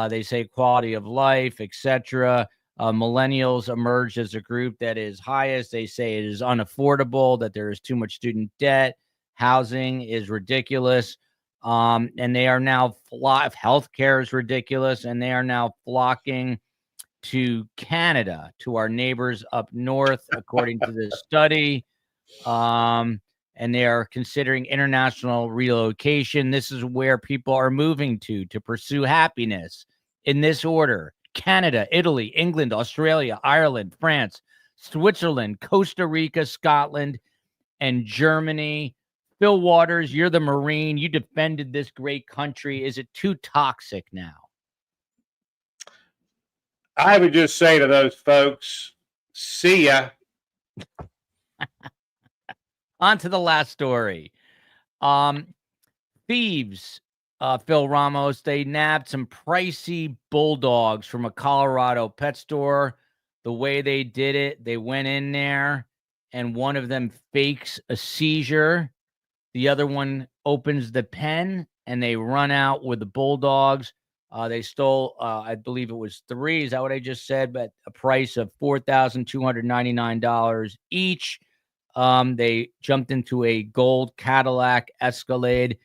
They say quality of life, etc. Millennials emerged as a group that is highest. They say it is unaffordable, that there is too much student debt. Housing is ridiculous. And they are now healthcare is ridiculous, and they are now flocking to Canada, to our neighbors up north, according to this study. And they are considering international relocation. This is where people are moving to pursue happiness. In this order: Canada, Italy, England, Australia, Ireland, France, Switzerland, Costa Rica, Scotland, and Germany. Fil Waters, you're the Marine. You defended this great country. Is it too toxic now? I would just say to those folks, see ya. On to the last story. Thieves, Phil Ramos, they nabbed some pricey bulldogs from a Colorado pet store. The way they did it, they went in there, and one of them fakes a seizure. The other one opens the pen, and they run out with the bulldogs. They stole, I believe it was 3. Is that what I just said? But a price of $4,299 each. They jumped into a gold Cadillac Escalade.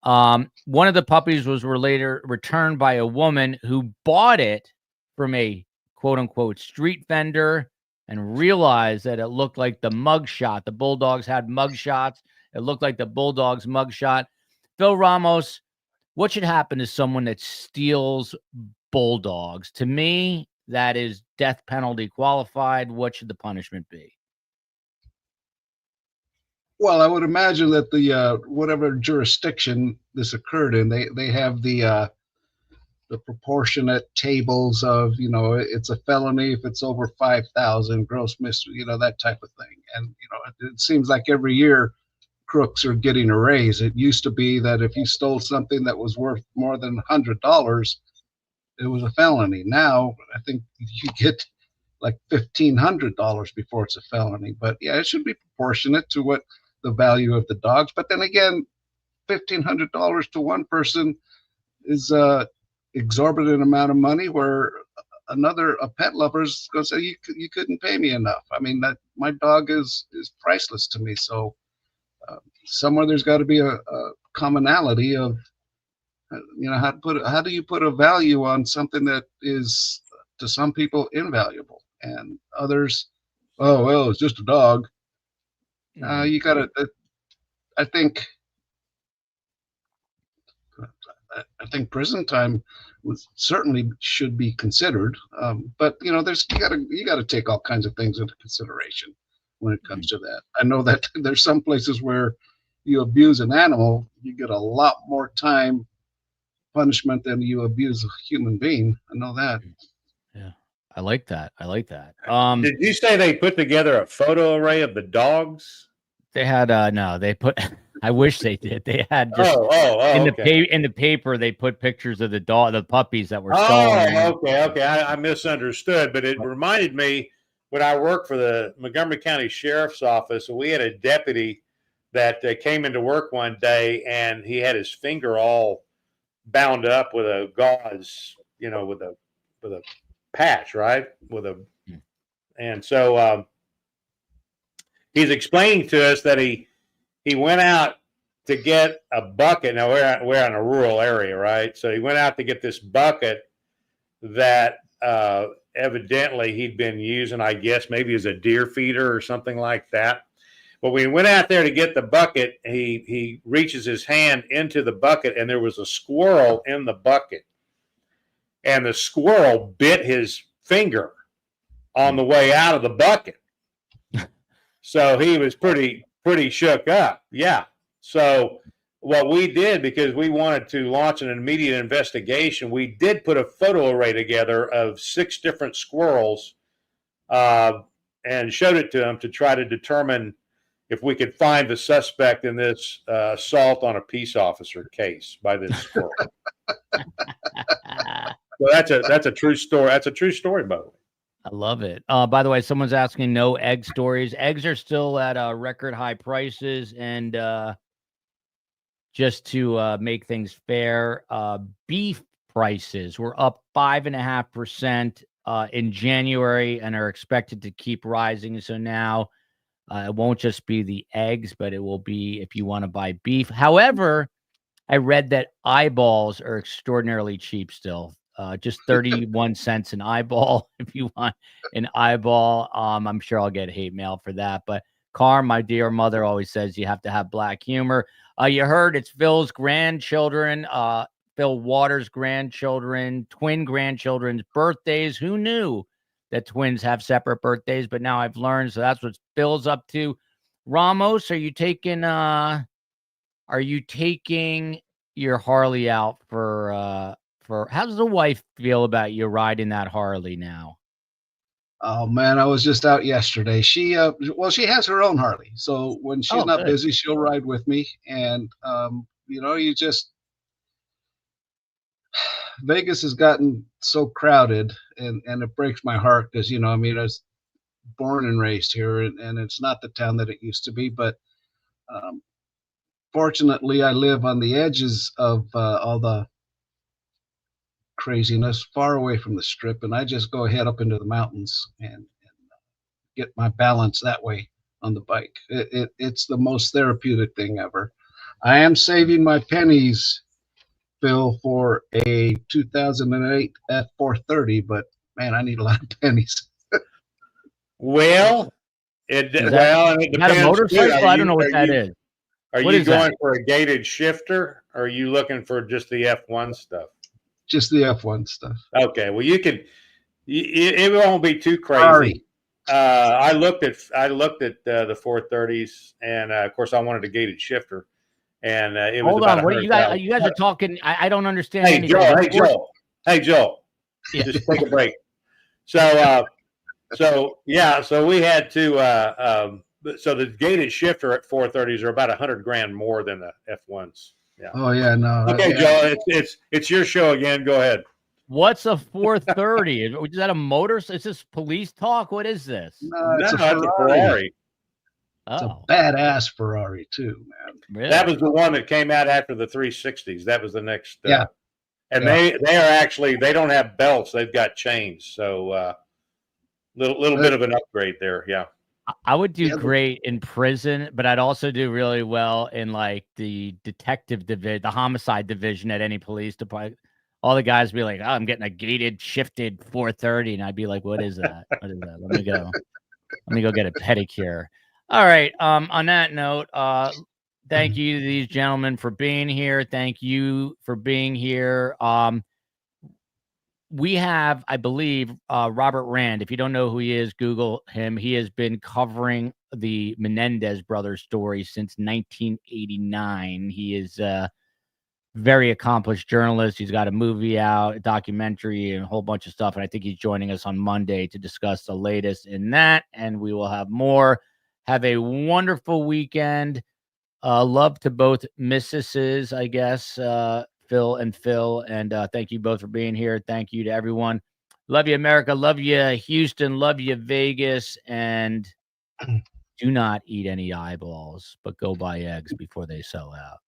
One of the puppies was later returned by a woman who bought it from a quote-unquote street vendor and realized that it looked like the mugshot. The bulldogs had mugshots. It looked like the Bulldogs mugshot. Phil Ramos, what should happen to someone that steals bulldogs? To me, that is death penalty qualified. What should the punishment be? Well, I would imagine that the whatever jurisdiction this occurred in, they have the proportionate tables of, you know, it's a felony if it's over 5,000, gross misdemeanor, you know, that type of thing. And you know, it seems like every year crooks are getting a raise. It used to be that if you stole something that was worth more than $100, it was a felony. Now I think you get like $1,500 before it's a felony. But yeah, it should be proportionate to what the value of the dogs. But then again, $1,500 to one person is a exorbitant amount of money, where a pet lover is going to say you couldn't pay me enough. I mean, that my dog is priceless to me. So somewhere there's got to be a commonality of how do you put a value on something that is to some people invaluable and others, oh well, it's just a dog. You gotta. I think prison time certainly should be considered, but you gotta take all kinds of things into consideration when it comes to that. I know that there's some places where you abuse an animal, you get a lot more time punishment than you abuse a human being. I know that. Yeah, I like that. Did you say they put together a photo array of the dogs? They had no, they put. I wish they did. They had just in the paper. They put pictures of the puppies that were stolen. Okay. I misunderstood, but it reminded me when I worked for the Montgomery County Sheriff's Office. We had a deputy that came into work one day, and he had his finger all bound up with a gauze, with a patch, right? And so he's explaining to us that he went out to get a bucket. Now we're in a rural area, right? So he went out to get this bucket that evidently he'd been using, I guess, maybe as a deer feeder or something like that. But when he went out there to get the bucket, he reaches his hand into the bucket, and there was a squirrel in the bucket. And the squirrel bit his finger on the way out of the bucket. So he was pretty shook up. Yeah. So what we did, because we wanted to launch an immediate investigation, we did put a photo array together of 6 different squirrels and showed it to him to try to determine if we could find the suspect in this assault on a peace officer case by this squirrel. So that's a true story. That's a true story, by the way. I love it. By the way, someone's asking no egg stories. Eggs are still at record high prices, and just to make things fair, beef prices were up 5.5% in January and are expected to keep rising. So now it won't just be the eggs, but it will be if you want to buy beef. However, I read that eyeballs are extraordinarily cheap still. Just 31 cents an eyeball if you want an eyeball. I'm sure I'll get hate mail for that. But Carm, my dear mother, always says you have to have black humor. You heard it's Phil's grandchildren, Fil Waters' grandchildren, twin grandchildren's birthdays. Who knew that twins have separate birthdays? But now I've learned. So that's what Phil's up to. Ramos, are you taking your Harley out for how does the wife feel about you riding that Harley now? Oh man, I was just out yesterday. She has her own Harley, so when she's not busy, she'll ride with me. And Vegas has gotten so crowded, and it breaks my heart because I was born and raised here, and it's not the town that it used to be. But fortunately, I live on the edges of all the craziness, far away from the strip, and I just go head up into the mountains and get my balance that way on the bike. It's the most therapeutic thing ever. I am saving my pennies, Phil, for a 2008 F430, but man, I need a lot of pennies. It depends. A motorcycle? I don't know what that is. Are you going for a gated shifter, or are you looking for just the F1 stuff? Just the F1 stuff. Okay, well you can. It won't be too crazy. I looked at the 430s, and of course I wanted a gated shifter, and it was. Hold on, what you guys are talking? I don't understand. Hey Joel. Yeah. Just take a break. So we had to. So the gated shifter at 430s are about $100,000 more than the F1s. Yeah. Oh yeah, no. Okay, Joe, it's your show again. Go ahead. What's a 430? Is that a motor? Is this police talk? What is this? No, it's a Ferrari. Oh. It's a badass Ferrari too, man. Really? That was the one that came out after the 360s. That was the next. Yeah. And Yeah. they don't have belts; they've got chains. So little bit of an upgrade there. Yeah. I would do Yeah, great in prison, but I'd also do really well in like the detective division, the homicide division at any police department. All the guys be like, "Oh, I'm getting a gated, shifted 430," and I'd be like, "What is that? What is that? Let me go get a pedicure." All right. On that note, thank you to these gentlemen for being here. Thank you for being here. We have, I believe, Robert Rand. If you don't know who he is, Google him. He has been covering the Menendez brothers story since 1989. He is a very accomplished journalist. He's got a movie out, a documentary, and a whole bunch of stuff. And I think he's joining us on Monday to discuss the latest in that. And we will have more. Have a wonderful weekend. Love to both missuses, I guess, Phil and Phil. And thank you both for being here. Thank you to everyone. Love you, America. Love you, Houston. Love you, Vegas. And do not eat any eyeballs, but go buy eggs before they sell out.